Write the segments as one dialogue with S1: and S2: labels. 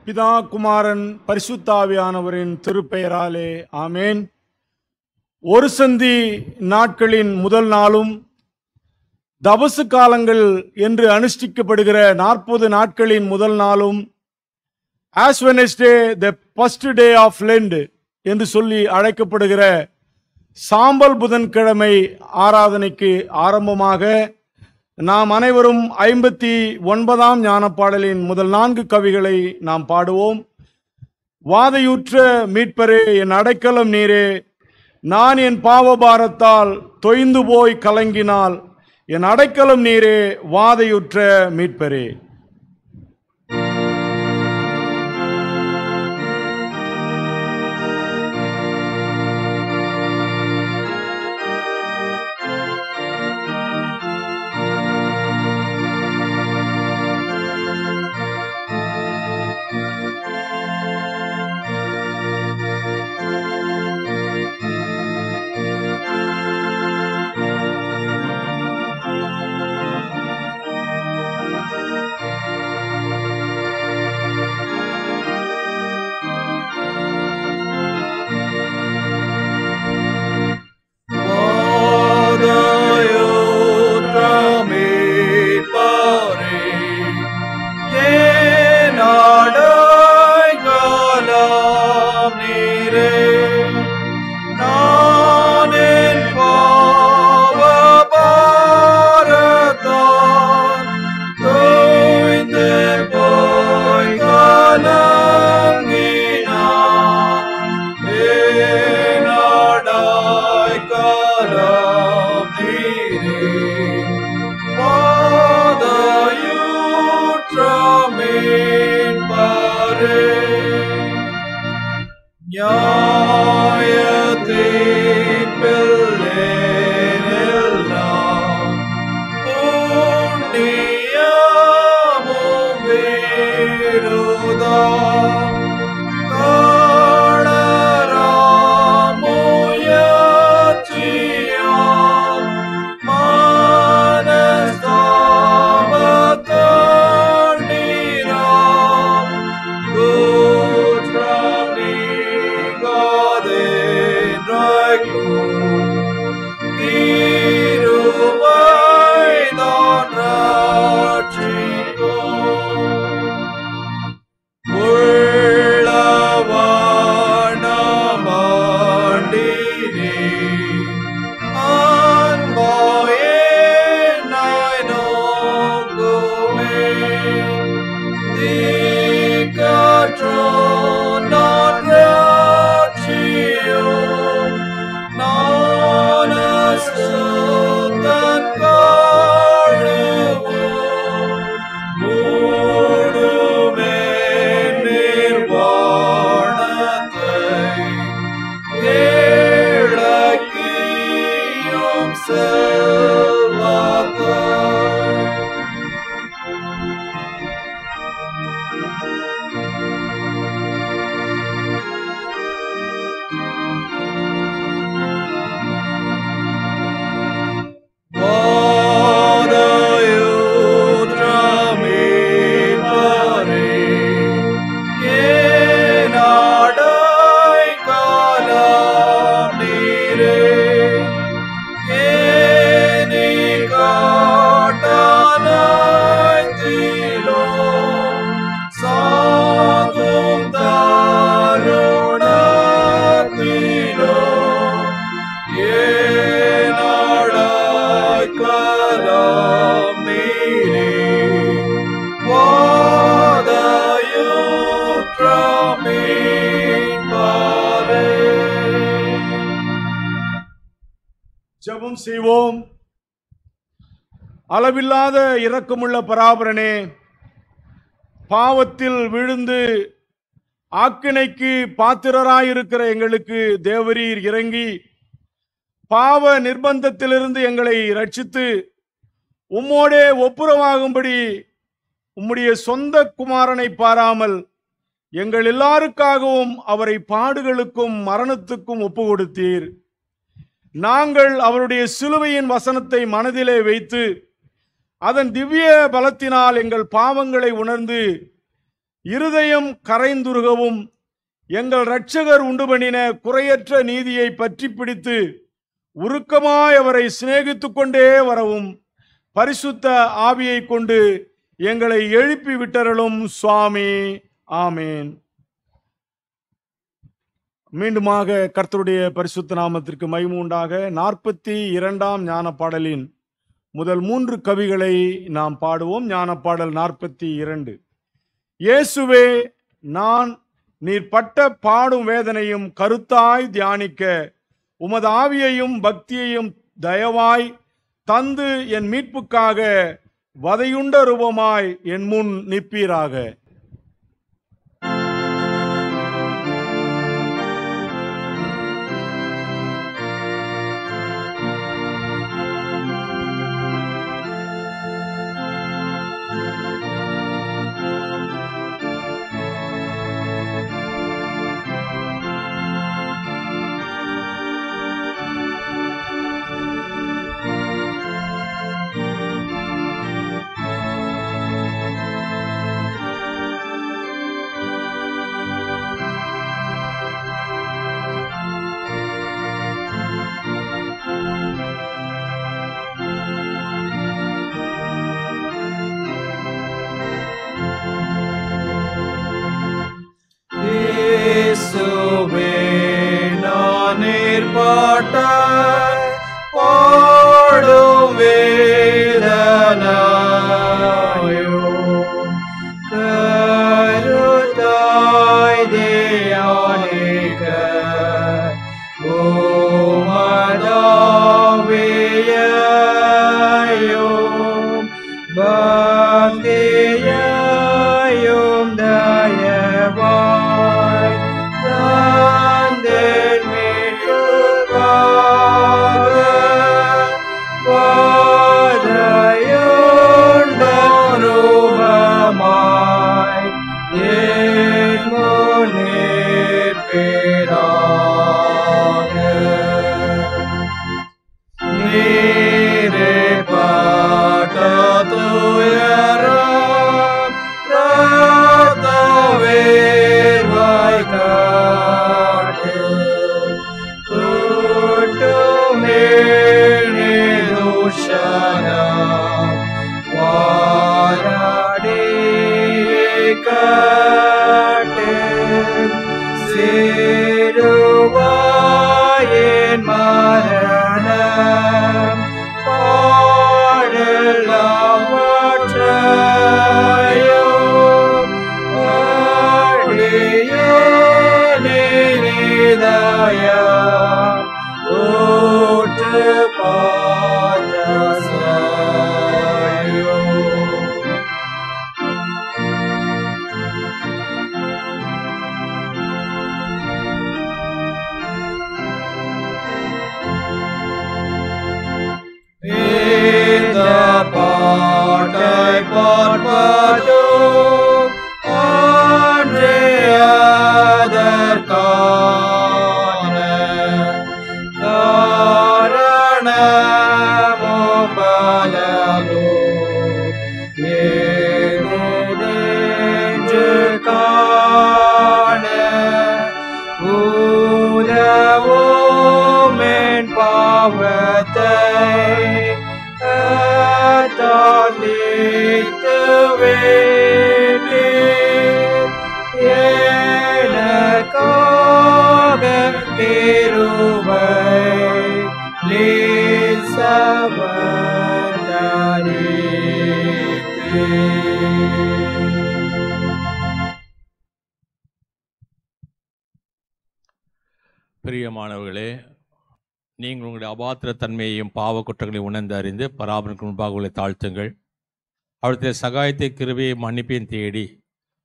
S1: பிதா குமாரன் பரிசுத்தாவியானவரின் திருப்பெயராலே ஆமேன். ஒரு சந்தி நாட்களின் முதல் நாளும் தபசு காலங்கள் என்று அனுஷ்டிக்கப்படுகிற 40 நாட்களின் முதல் நாளும் Ash Wednesday the first day of Lent என்று சொல்லி அழைக்கப்படுகிற சாம்பல் புதன்கிழமை ஆராதனைக்கு ஆரம்பமாக நாம் அனைவரும் 59ஆம் ஞானப்பாடலின் முதல் 4 கவிகளை நாம் பாடுவோம். வாதையுற்ற மீட்பரே, என் அடைக்கலம் நீரே, நான் என் பாவபாரத்தால் தொய்ந்து போய் கலங்கினால் என் அடைக்கலம் நீரே, வாதையுற்ற மீட்பரே. ஜெபம் செய்வோம். அளவில்லாத இரக்கமுள்ள பராபரனே, பாவத்தில் விழுந்து ஆக்கினைக்கு பாத்திரராயிருக்கிற எங்களுக்கு தேவரீர் இறங்கி பாவ நிர்பந்தத்திலிருந்து எங்களை ரட்சித்து உம்மோடே ஒப்புரவாகும்படி உம்முடைய சொந்த குமாரனை பாராமல் எங்கள் எல்லாருக்காகவும் அவரை பாடுகளுக்கும் மரணத்துக்கும் ஒப்பு கொடுத்தீர். நாங்கள் அவருடைய சிலுவையின் வசனத்தை மனதிலே வைத்து அதன் திவ்ய பலத்தினால் எங்கள் பாவங்களை உணர்ந்து இருதயம் கரைந்துருகவும் எங்கள் இரட்சகர் உண்டு பண்ணின குறையற்ற நீதியை பற்றி பிடித்து உருக்கமாய் அவரை சிநேகித்துக் கொண்டே வரவும் பரிசுத்த ஆவியை கொண்டு எங்களை எழுப்பி விட்டருளும் சுவாமி. ஆமேன். மீண்டுமாக கர்த்தருடைய பரிசுத்த நாமத்திற்கு மகிமை உண்டாக. 42ஆம் ஞான பாடலின் முதல் 3 கவிகளை நாம் பாடுவோம். ஞானப்பாடல் 42. இயேசுவே, நான் நீர் பட்ட பாடும் வேதனையும் கருத்தாய் தியானிக்க உமது ஆவியையும் பக்தியையும் தயவாய் தந்து என் மீட்புக்காக வதையுண்ட ரூபமாய் என் முன் நிற்பீராக.
S2: பாடும் வேதனாயோ கருத்தாய் தியானிக்க உமதாவியையோ பக்தியையும் தயவாய் தந்தேன் சிறுவாயின் மரணம் பாடலாவற்றையும் அடியேனிதயம் ஊற்று பாதசாயும். பாட்டை பார்ப்பதும் அதற்கான காரணமும் பலமும் ஏதென்று காண உதவும் என் பாவத்தை எனக்காக கிருபை லேசவதரித்தீர்.
S3: பிரியமானவர்களே, நீங்கள் உங்களுடைய அபாத்திர தன்மையையும் பாவ குற்றங்களையும் உணர்ந்து அறிந்து பராபரனுக்கு முன்பாக உங்களை தாழ்த்துங்கள். அவருடைய சகாயத்தை கிருபையை மன்னிப்பையும் தேடி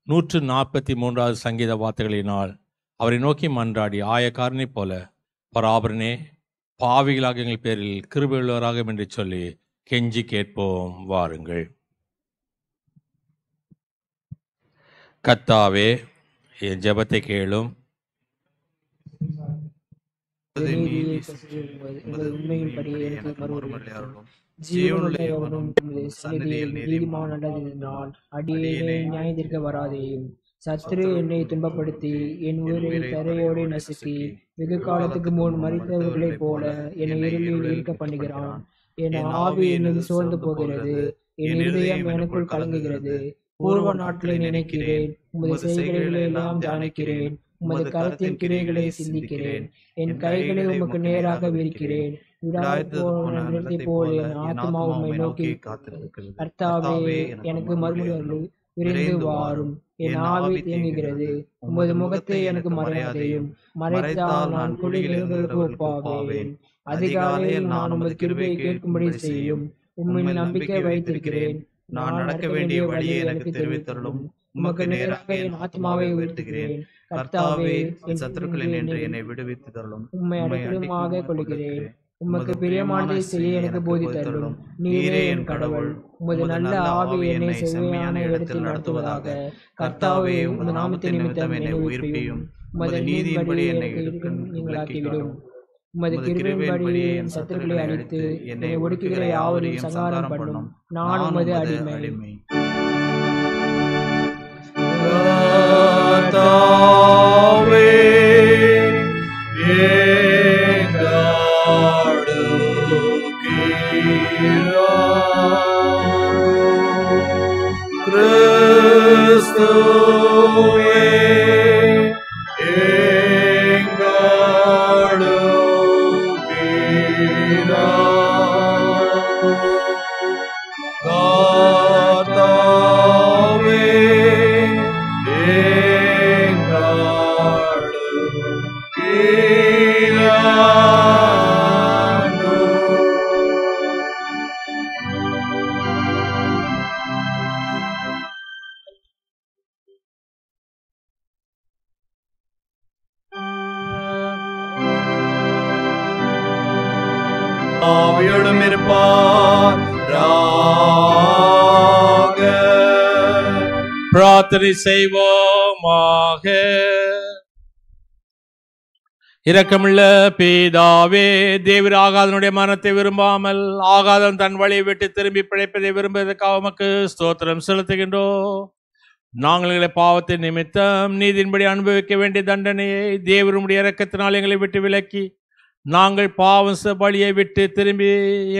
S3: 143வது சங்கீத வார்த்தைகளினால் அவரை நோக்கி மன்றாடி ஆயக்காரனை போல பராபரனே, பாவிகளாக எங்கள் பேரில் கிருபையுள்ளவராக என்று சொல்லி கெஞ்சி கேட்போம். வாருங்கள். கர்த்தாவே, என் ஜெபத்தை கேளும்.
S4: நியாயத்திற்கு வராதேயும் சத்துரு என்னை துன்பப்படுத்தி என் உயிரை தரையோடு நசுக்கி வெகு காலத்துக்கு முன் மரித்தவர்களைப் போல என்னை இருளில் இருக்க பண்ணுகிறான். என் ஆவி என்னை சோர்ந்து போகிறது, என் இருதயம் எனக்குள் கலங்குகிறது. பூர்வ நாட்களை நினைக்கிறேன், உமது செய்கைகளை எல்லாம் தியானிக்கிறேன், உமது கரத்தின் கிரைகளை சிந்திக்கிறேன். என் கைகளை உமக்கு நேராக விரிக்கிறேன், விடாய்த்தை போல் என் ஆத்மா உம்மை நோக்கி காத்திருக்கிறது. கர்த்தாவே, எனக்கு மறுமொழி விரைந்து வாரும். என் ஆவி தேங்குகிறது, உமது முகத்தை எனக்கு மறையாதையும். மறைத்தால் நான் குடிகளுக்கு ஒப்பாவேன். அதிகாலையில் நான் உமது கிருபையை கேட்கும்படி செய்யும். உம்மின் நம்பிக்கை வைத்திருக்கிறேன். நான் நடக்க வேண்டிய வழியை எனக்கு தெரிவித்தருளும். உமக்கு நேராக என் ஆத்மாவை உயர்த்துகிறேன். கர்த்தாவே, என் சத்துருக்களில் நின்று என்னை விடுவித்து தருளும். உம்மை அடைக்கலமாக கொள்கிறேன். உமக்கு பிரியமானதை செய்ய எனக்கு போதித்தருளும். நீரே என் கடவுள். உமது நல்ல ஆவி என்னை செவ்வையான இடத்தில் நடத்துவதாக. கர்த்தாவே, உமது நாமத்தின் நிமித்தம் என்னை உயிர்ப்பியும். உமது நீதியின்படி என்னை நீங்களாக்கிவிடும். உமது கிருபையின்படி என் சத்துருக்களை அழித்து என்னை ஒடுக்குகிற யாவரையும் சங்காரம் பண்ணும். நான் உமது அடிமை.
S2: ஆவியோடும் இருப்பார்.
S3: பிரார்த்தனை செய்வோமாக. இரக்கமுள்ள பிதாவே, தேவர் ஆகாதனுடைய மரணத்தை விரும்பாமல் ஆகாதன் தன் வழியை விட்டு திரும்பி பிழைப்பதை விரும்புவதற்காக உமக்கு ஸ்தோத்திரம் செலுத்துகின்றோம். நாங்கள் எங்களை பாவத்தை நிமித்தம் நீதியின்படி அனுபவிக்க வேண்டிய தண்டனையை தேவருடைய இரக்கத்தினால் எங்களை விட்டு விலக்கி நாங்கள் பாவம் வழியை விட்டு திரும்பி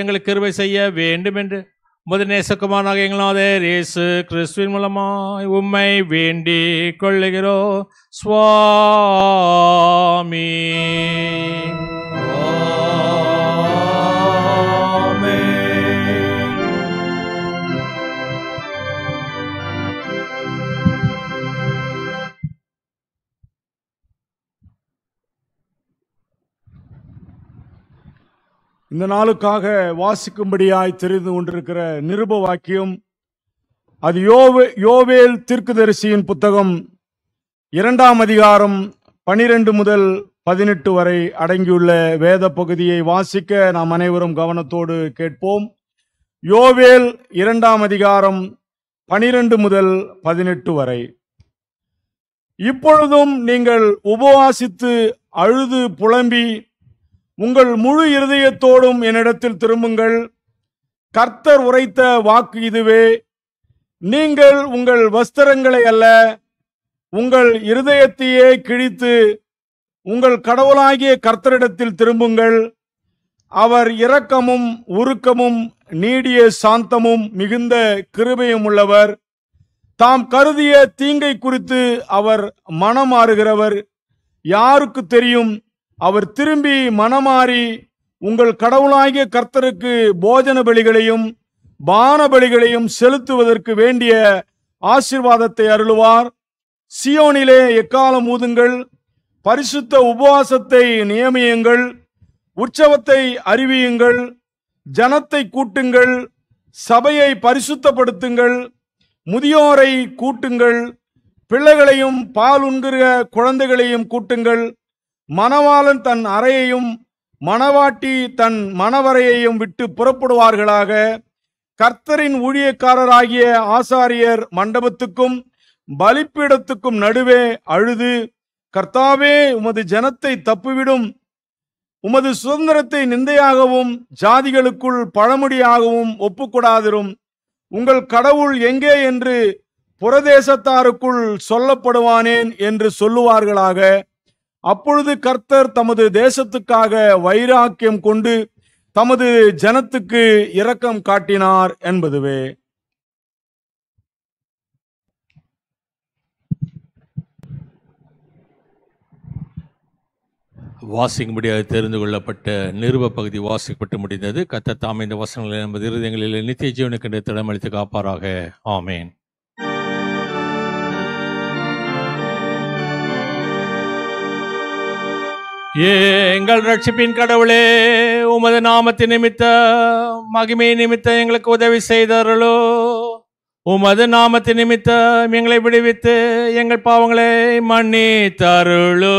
S3: எங்களுக்கு கிருபை செய்ய வேண்டும் என்று உமது நேசகுமாரனாக எங்களாதர் இயேசு கிறிஸ்துவின் மூலமாய் உம்மை வேண்டிக் கொள்ளுகிறோம். சுவாமி.
S1: இந்த நாளுக்காக வாசிக்கும்படியாய் தெரிந்து கொண்டிருக்கிற நிருப வாக்கியம் அது யோவேல் தீர்க்கதரிசியின் புத்தகம் 2ஆம் அதிகாரம் 12 முதல் 18 வரை அடங்கியுள்ள வேத பகுதியை வாசிக்க நாம் அனைவரும் கவனத்தோடு கேட்போம். யோவேல் 2ஆம் அதிகாரம் 12 முதல் 18 வரை. இப்பொழுதும் நீங்கள் உபவாசித்து அழுது புலம்பி உங்கள் முழு இருதயத்தோடும் என்னிடத்தில் திரும்புங்கள். கர்த்தர் உரைத்த வாக்கு இதுவே, நீங்கள் உங்கள் வஸ்திரங்களை அல்ல உங்கள் இருதயத்தையே கிழித்து உங்கள் கடவுளாகிய கர்த்தரிடத்தில் திரும்புங்கள். அவர் இரக்கமும் உருக்கமும் நீடிய சாந்தமும் மிகுந்த கிருபையும் உள்ளவர். தாம் கருதிய தீங்கை குறித்து அவர் மனமாறுகிறவர். யாருக்கு தெரியும்? அவர் திரும்பி மனமாறி உங்கள் கடவுளாகிய கர்த்தருக்கு போஜன பலிகளையும் பான பலிகளையும் செலுத்துவதற்கு வேண்டிய ஆசீர்வாதத்தை அருளுவார். சியோனிலே எக்காலம் ஊதுங்கள், பரிசுத்த உபவாசத்தை நியமியுங்கள், உற்சவத்தை அறிவியுங்கள், ஜனத்தை கூட்டுங்கள், சபையை பரிசுத்தப்படுத்துங்கள், முதியோரை கூட்டுங்கள், பிள்ளைகளையும் பால் உண்கிற குழந்தைகளையும் கூட்டுங்கள். மணவாளன் தன் அறையையும் மணவாட்டி தன் மணவரையையும் விட்டு புறப்படுவார்களாக. கர்த்தரின் ஊழியக்காரராகிய ஆசாரியர் மண்டபத்துக்கும் பலிப்பீடத்துக்கும் நடுவே அழுது, கர்த்தாவே, உமது ஜனத்தை தப்புவிடும், உமது சுதந்திரத்தை நிந்தையாகவும் ஜாதிகளுக்குள் பழமொழியாகவும் ஒப்புக்கூடாதிரும். உங்கள் கடவுள் எங்கே என்று புறதேசத்தாருக்குள் சொல்லப்படுவானேன் என்று சொல்லுவார்களாக. அப்பொழுது கர்த்தர் தமது தேசத்துக்காக வைராக்கியம் கொண்டு தமது ஜனத்துக்கு இரக்கம் காட்டினார் என்பதுவே.
S3: வாசிக்கும்படியாக தெரிந்து கொள்ளப்பட்ட நிருப பகுதி வாசிக்கப்பட்டு முடிந்தது. கர்த்தர் தாமே இந்த வசனங்களை நமது இருதயங்களில் நித்திய ஜீவனுக்கு திடமளித்து காப்பாராக. ஆமேன். எங்கள் ரட்சிப்பின் கடவுளே, உமது நாமத்தின் நிமித்த மகிமை நிமித்த எங்களுக்கு உதவி செய்தார்களோ. உமது நாமத்தின் நிமித்தம் எங்களை விடுவித்து எங்கள் பாவங்களை மன்னித்தருளோ.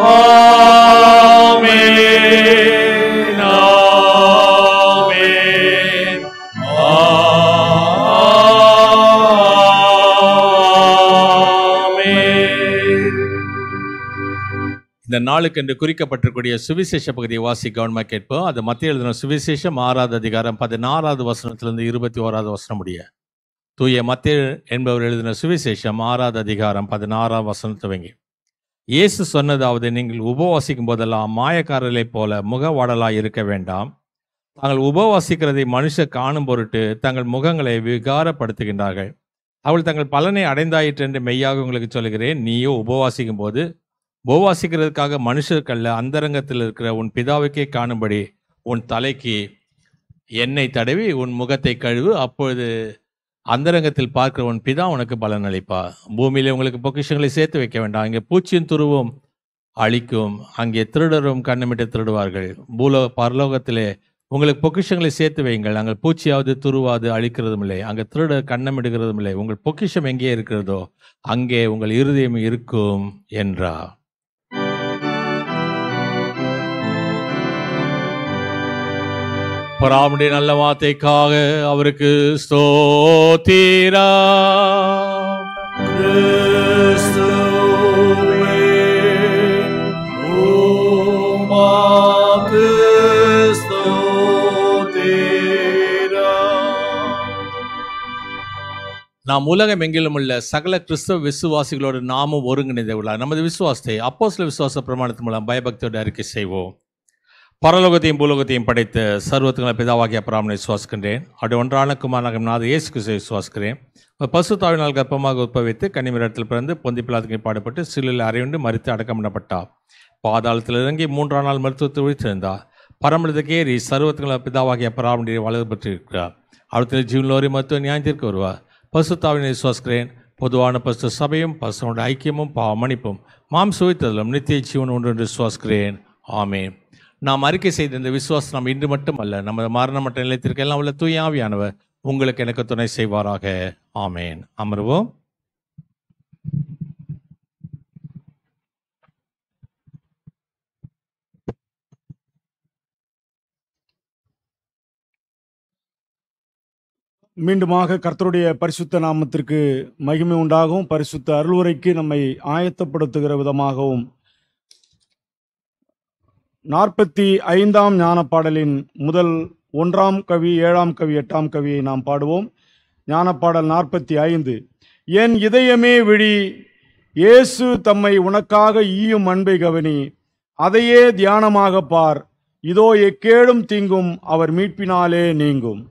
S3: ஆமென், ஆமென், ஆமென். இந்த நாளுக்கு என்று குறிக்கப்பட்டிருக்கூடிய சுவிசேஷ பகுதியை வாசி கவனமாக கேட்போம். அது மத்திய எழுதின சுவிசேஷம் 6வது அதிகாரம் 16வது வசனத்திலிருந்து 21வது வசனம் முடிய. தூய மத்திய என்பவர் எழுதின சுவிசேஷம் 6வது அதிகாரம் 16வது வசனம் துவங்கி. இயேசு சொன்னதாவது, நீங்கள் உபவாசிக்கும் போதெல்லாம் மாயக்காரர்களைப் போல முகவாடலாய் இருக்க வேண்டாம். தாங்கள் உபவாசிக்கிறதை மனுஷர் காணும் பொருட்டு தங்கள் முகங்களை விகாரப்படுத்துகின்றார்கள். அவள் தங்கள் பலனை அடைந்தாயிற்று என்று மெய்யாக உங்களுக்கு சொல்கிறேன். நீயோ உபவாசிக்கும் போது உபவாசிக்கிறதுக்காக மனுஷருக்கல்ல, அந்தரங்கத்தில் இருக்கிற உன் பிதாவுக்கே காணும்படி உன் தலைக்கு எண்ணெய் தடவி உன் முகத்தை கழுவு. அப்பொழுது அந்தரங்கத்தில் பார்க்கிற உன் பிதா உனக்கு பலன் அளிப்பா. பூமியிலே உங்களுக்கு பொக்கிஷங்களை சேர்த்து வைக்க வேண்டாம். இங்கே பூச்சியும் துருவும் அழிக்கும், அங்கே திருடரும் கண்ணமிட்டு திருடுவார்கள். பரலோகத்திலே உங்களுக்கு பொக்கிஷங்களை சேர்த்து வையுங்கள். அங்கே பூச்சியாவது துருவாது அழிக்கிறதும் இல்லை, அங்கே திருடர் கண்ணமிடுகிறதும் இல்லை. உங்கள் பொக்கிஷம் எங்கே இருக்கிறதோ அங்கே உங்கள் இருதயம் இருக்கும் என்றார். பராமுடைய நல்ல வார்த்தைக்காக அவருக்கு ஸ்தோத்திரம்.
S2: கிறிஸ்துவே உமக்கு ஸ்தோத்திரம்.
S3: நாம் உலகம் எங்கிலும் உள்ள சகல கிறிஸ்தவ விசுவாசிகளோடு நாமும் ஒருங்கிணைந்த உள்ளார். நமது விசுவாசத்தை அப்போஸ்தல விசுவாச பிரமாணத்தின் மூலம் பயபக்தியோடு அறிக்கை செய்வோம். பரலோகத்தையும் பூலோகத்தையும் படைத்த சர்வத்துக்களை பிதாவாகிய அபிரகாமை விசுவாசிக்கின்றேன். அப்படி ஒன்றான குமாரனாகிய நாத இயேசு கிறிஸ்துவை விசுவாசிக்கிறேன். பசுத்தாவினால் கர்ப்பமாக உட்பவித்து கன்னிமரிடத்தில் பிறந்து பொந்தி பிலாத்துக்கு பாடுபட்டு சிலுவையில் அறையுண்டு மரித்து அடக்கம் பண்ணப்பட்டார். பாதாளத்தில் இறங்கி 3ஆம் நாள் மருத்துவத்தை விழித்திருந்தார். பரமளத்துக்கு ஏறி சர்வத்துக்களை பிதாவாகிய அபிரகாமுடைய வலது பெற்றிருக்கிறார். அவற்றில் ஜீவனோரி மருத்துவ நியாயத்திற்கு வருவார். பசுத்தாவினை விசுவாசிக்கிறேன். பொதுவான பசு சபையும் பசுவோட ஐக்கியமும் பாவ மன்னிப்பும் மாம்ச உயிர்த்தெழுதலும் நித்திய ஜீவன் ஒன்று என்று விசுவாசிக்கிறேன். ஆமென். நாம் அறிக்கை செய்த இந்த விசுவாசம் நாம் இன்று மட்டும் அல்ல, நமது மரண மட்ட நிலையத்திற்கு எல்லாம் உள்ள தூய ஆவியானவர் உங்களுக்கு எனக்கு துணை செய்வாராக. ஆமென். அமர்வோம்.
S1: மீண்டுமாக கர்த்தருடைய பரிசுத்த நாமத்திற்கு மகிமை உண்டாகவும் பரிசுத்த அருளுரைக்கு நம்மை ஆயத்தப்படுத்துகிற விதமாகவும் 45ஆம் ஞானப்பாடலின் முதல் 1ஆம் கவி 7ஆம் கவி 8ஆம் கவியை நாம் பாடுவோம். ஞானப்பாடல் 45. என் இதயமே விழி, இயேசு தம்மை உனக்காக ஈயும் அன்பை கவனி, அதையே தியானமாக பார். இதோ எக்கேடும் தீங்கும் அவர் மீட்பினாலே நீங்கும்.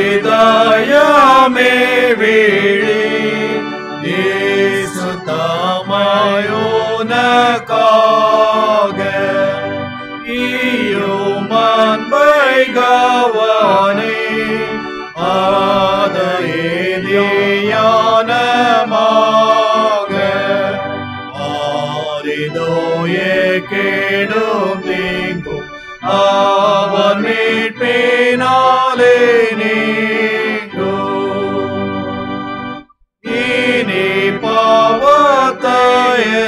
S2: இதயமே விழி, இயேசு தம்மை உனக்காக ஈயும் அன்பை கவனி, அதையே தியானமாக ஆரிதோ எக்கேடும் தீங்கும் அவர் மீட்பினாலே நீங்கும். இனி பாவத்தை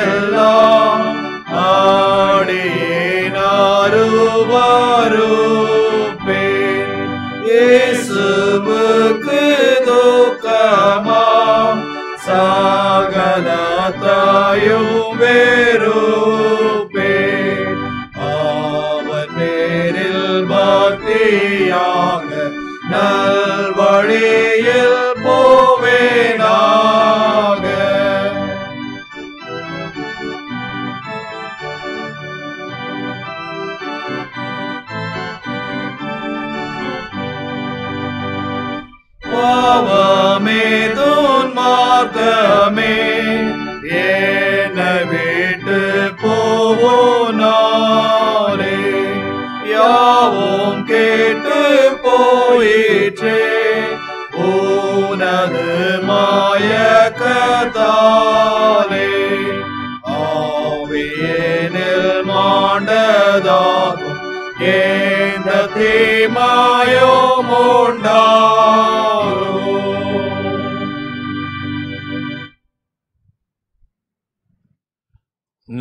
S2: எல்லாம் மனுவுக்கு துக்கமாம் சகலத்தையும் வெறுப்பே அவன் பேரில் பக்தியாக நல்வழியில் போவேனாக. பாவமே துன்மார்க்கமே என்னை விட்டு போவோனாரே, யாவும் கேட்டு போயிற்றே உனது மாயக்கத்தாலே. ஆவியேனில் மாண்டதாகும் எந்த தீமாயும் உண்டாகும்.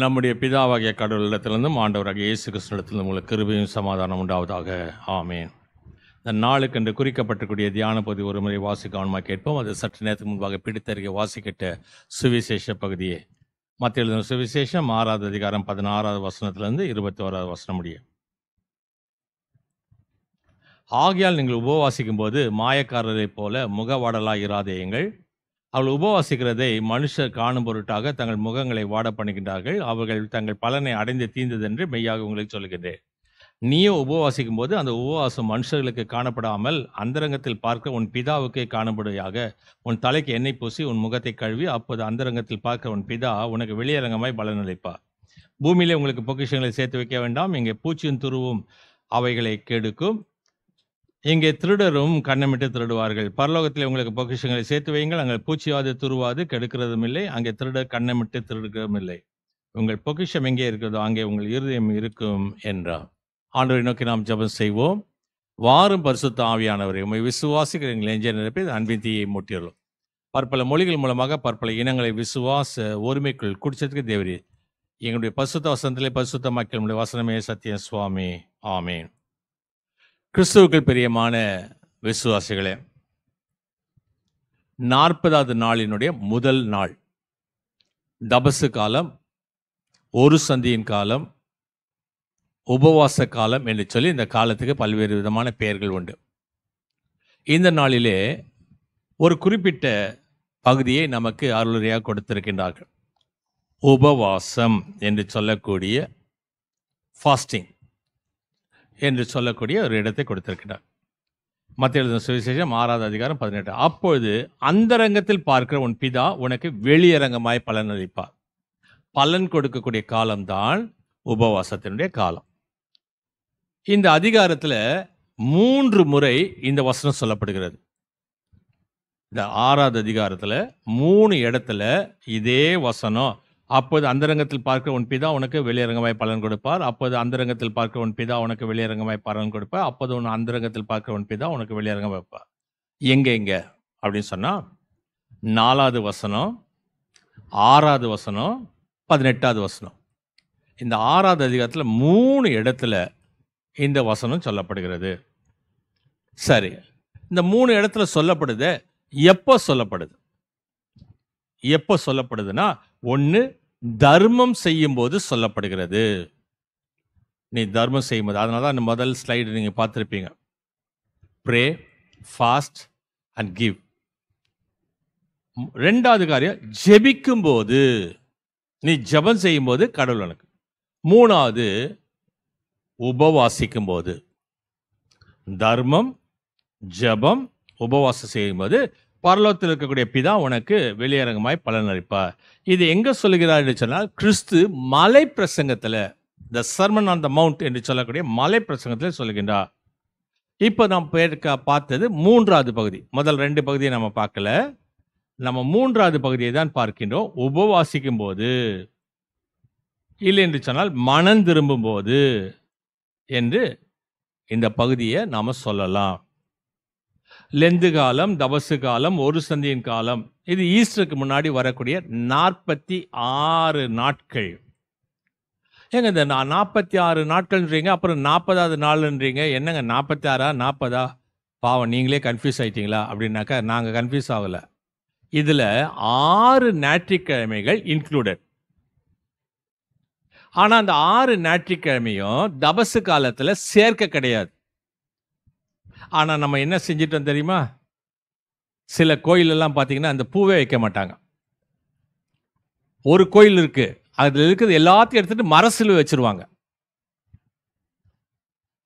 S3: நம்முடைய பிதாவாகிய கடவுளிடத்திலிருந்தும் ஆண்டவராகிய இயேசு கிறிஸ்துவிடத்திலிருந்தும் உங்களுக்கு கிருபையும் சமாதானம் உண்டாவதாக. ஆமேன். இந்த நாளுக்கென்று குறிக்கப்பட்டிருக்கூடிய தியான பகுதி ஒரு முறை வாசிக்கவனமாக கேட்போம். அது சற்று நேரத்துக்கு முன்பாக பிடித்தறிய வாசிக்கிட்ட சுவிசேஷ பகுதியே. மத்திய எழுதின சுவிசேஷம் 6வது அதிகாரம் 16வது வசனத்திலிருந்து 21வது வசனம் முடிய. ஆகையால் நீங்கள் உபவாசிக்கும் போது மாயக்காரரைப் போல முகவாடலாய் இராதேயுங்கள். அவள் உபவாசிக்கிறதை மனுஷர் காணும் பொருட்டாக தங்கள் முகங்களை வாட பண்ணுகின்றார்கள். அவர்கள் தங்கள் பலனை அடைந்து தீர்ந்ததென்று மெய்யாக உங்களுக்கு சொல்லுகின்றேன். நீயோ உபவாசிக்கும் போது அந்த உபவாசம் மனுஷர்களுக்கு காணப்படாமல் அந்தரங்கத்தில் பார்க்க உன் பிதாவுக்கே காணப்படுயாக. உன் தலைக்கு எண்ணெய் பூசி உன் முகத்தை கழுவி அப்போது அந்தரங்கத்தில் பார்க்க உன் பிதா உனக்கு வெளியரங்கமாய் பலனளிப்பார். பூமியிலே உங்களுக்கு பொக்கிஷங்களை சேர்த்து வைக்க வேண்டாம், இங்கே பூச்சியும் துருவும் அவைகளை கெடுக்கும், இங்கே திருடரும் கண்ணமிட்டு திருடுவார்கள். பரலோகத்தில் உங்களுக்கு பொக்கிஷங்களை சேர்த்து வையுங்கள், அங்கே பூச்சியாவது துருவாது கெடுக்கிறதும் இல்லை, அங்கே திருடர் கண்ணமிட்டு திருடுகிறதும் இல்லை. உங்கள் பொக்கிஷம் எங்கே இருக்கிறதோ அங்கே உங்கள் இருதயம் இருக்கும் என்றார். ஆண்டவரை நோக்கி நாம் ஜெபம் செய்வோம். வாரும் பரிசுத்த ஆவியானவரை, உம்மை விசுவாசிக்கிற எங்கள் நெஞ்சை நிரப்பி அன்பின் தீயை மூட்டியுள்ளோம். பற்பல மொழிகள் மூலமாக பற்பல இனங்களை விசுவாச ஒருமைக்குள் குடிச்சதுக்கு தேவரீர். எங்களுடைய பரிசுத்த வசனத்திலே பரிசுத்த மக்களுடைய வசனமே சத்தியம் சுவாமி. ஆமேன். கிறிஸ்துவுக்குள் பிரியமான விசுவாசிகளே, 40வது நாளினுடைய முதல் நாள், தபசு காலம், ஒரு சந்தியின் காலம், உபவாச காலம் என்று சொல்லி இந்த காலத்துக்கு பல்வேறு விதமான பெயர்கள் உண்டு. இந்த நாளிலே ஒரு குறிப்பிட்ட பகுதியை நமக்கு அருளுரையாக கொடுத்திருக்கின்றார்கள். உபவாசம் என்று சொல்லக்கூடிய ஃபாஸ்டிங் என்று சொல்லக்கூடிய ஒரு இடத்தை கொடுத்திருக்கிறார். மத்திய எழுதின சுவிசேஷம் 6வது அதிகாரம் 18. அப்பொழுது அந்தரங்கத்தில் பார்க்கிற உன் பிதா உனக்கு வெளியரங்கமாய் பலன் அளிப்பார். பலன் கொடுக்கக்கூடிய காலம்தான் உபவாசத்தினுடைய காலம். இந்த அதிகாரத்தில் 3 முறை இந்த வசனம் சொல்லப்படுகிறது. இந்த 6வது அதிகாரத்தில் 3 இடத்துல இதே வசனம், அப்போது அந்தரங்கத்தில் பார்க்க உன் பிதா உனக்கு வெளியரங்கமாய் பலன் கொடுப்பார், அப்போது அந்தரங்கத்தில் பார்க்க உன் பிதா உனக்கு வெளியரங்கமாய் பலன் கொடுப்பார், அப்போது உன் அந்தரங்கத்தில் பார்க்க உன் பிதா உனக்கு வெளியரங்கம் வைப்பார். எங்க அப்படின்னு சொன்னா 4வது வசனம், 6வது வசனம், 18வது வசனம். இந்த 6வது அதிகாரத்தில் 3 இடத்துல இந்த வசனம் சொல்லப்படுகிறது. சரி, இந்த 3 இடத்துல சொல்லப்படுது. எப்போ சொல்லப்படுது? எப்போ சொல்லப்படுதுன்னா, ஒன்று தர்மம் செய்யும் போது சொல்லப்படுகிறது. நீ தர்மம் செய்யும் போது, அதனால தான் முதல் ஸ்லைடு நீங்கள் பார்த்துருப்பீங்க. Pray, fast and give. 2வது காரியம் ஜெபிக்கும் போது, நீ ஜெபம் செய்யும் போது கடவுள் உனக்கு. 3வது உபவாசிக்கும் போது. தர்மம், ஜெபம், உபவாசம் செய்யும் போது பரலோகத்தில் இருக்கக்கூடிய பிதா உனக்கு வெளியரங்கமாய் பலன் அளிப்பார். இது எங்க சொல்லுகிறார் என்று சொன்னால், கிறிஸ்து மலை பிரசங்கத்தில், த சர்மன் ஆன் த மவுண்ட் என்று சொல்லக்கூடிய மலை பிரசங்கத்தில் சொல்லுகின்றார். இப்போ நாம் பார்த்தது 3வது பகுதி. முதல் 2 பகுதியை நம்ம பார்க்கல, நம்ம 3வது பகுதியை தான் பார்க்கின்றோம். உபவாசிக்கும் போது, இல்லை என்று சொன்னால் மனம் திரும்பும் போது என்று இந்த பகுதியை நாம் சொல்லலாம். லெந்து காலம், தபசு காலம், ஒரு சந்தியின் காலம், இது ஈஸ்டருக்கு முன்னாடி வரக்கூடிய 46 நாட்கள். ஏங்க இந்த 46 நாட்கள்ன்றீங்க, அப்புறம் 40வது நாள்ன்றீங்க, என்னங்க 46 40? பாவம் நீங்களே கன்ஃபியூஸ் ஆயிட்டீங்களா அப்படின்னாக்கா நாங்கள் கன்ஃபியூஸ் ஆகலை. இதில் 6 ஞாயிற்றுக்கிழமைகள் இன்க்ளூடட். ஆனால் அந்த 6 ஞாயிற்றுக்கிழமையும் தபசு காலத்தில் சேர்க்க கிடையாது. ஆனால் நம்ம என்ன செஞ்சிட்டோம் தெரியுமா? சில கோயிலெல்லாம் பார்த்தீங்கன்னா அந்த பூவே வைக்க மாட்டாங்க. ஒரு கோயில் இருக்கு, அதில் இருக்கிறது எல்லாத்தையும் எடுத்துட்டு மரசிலுவை வச்சிருவாங்க.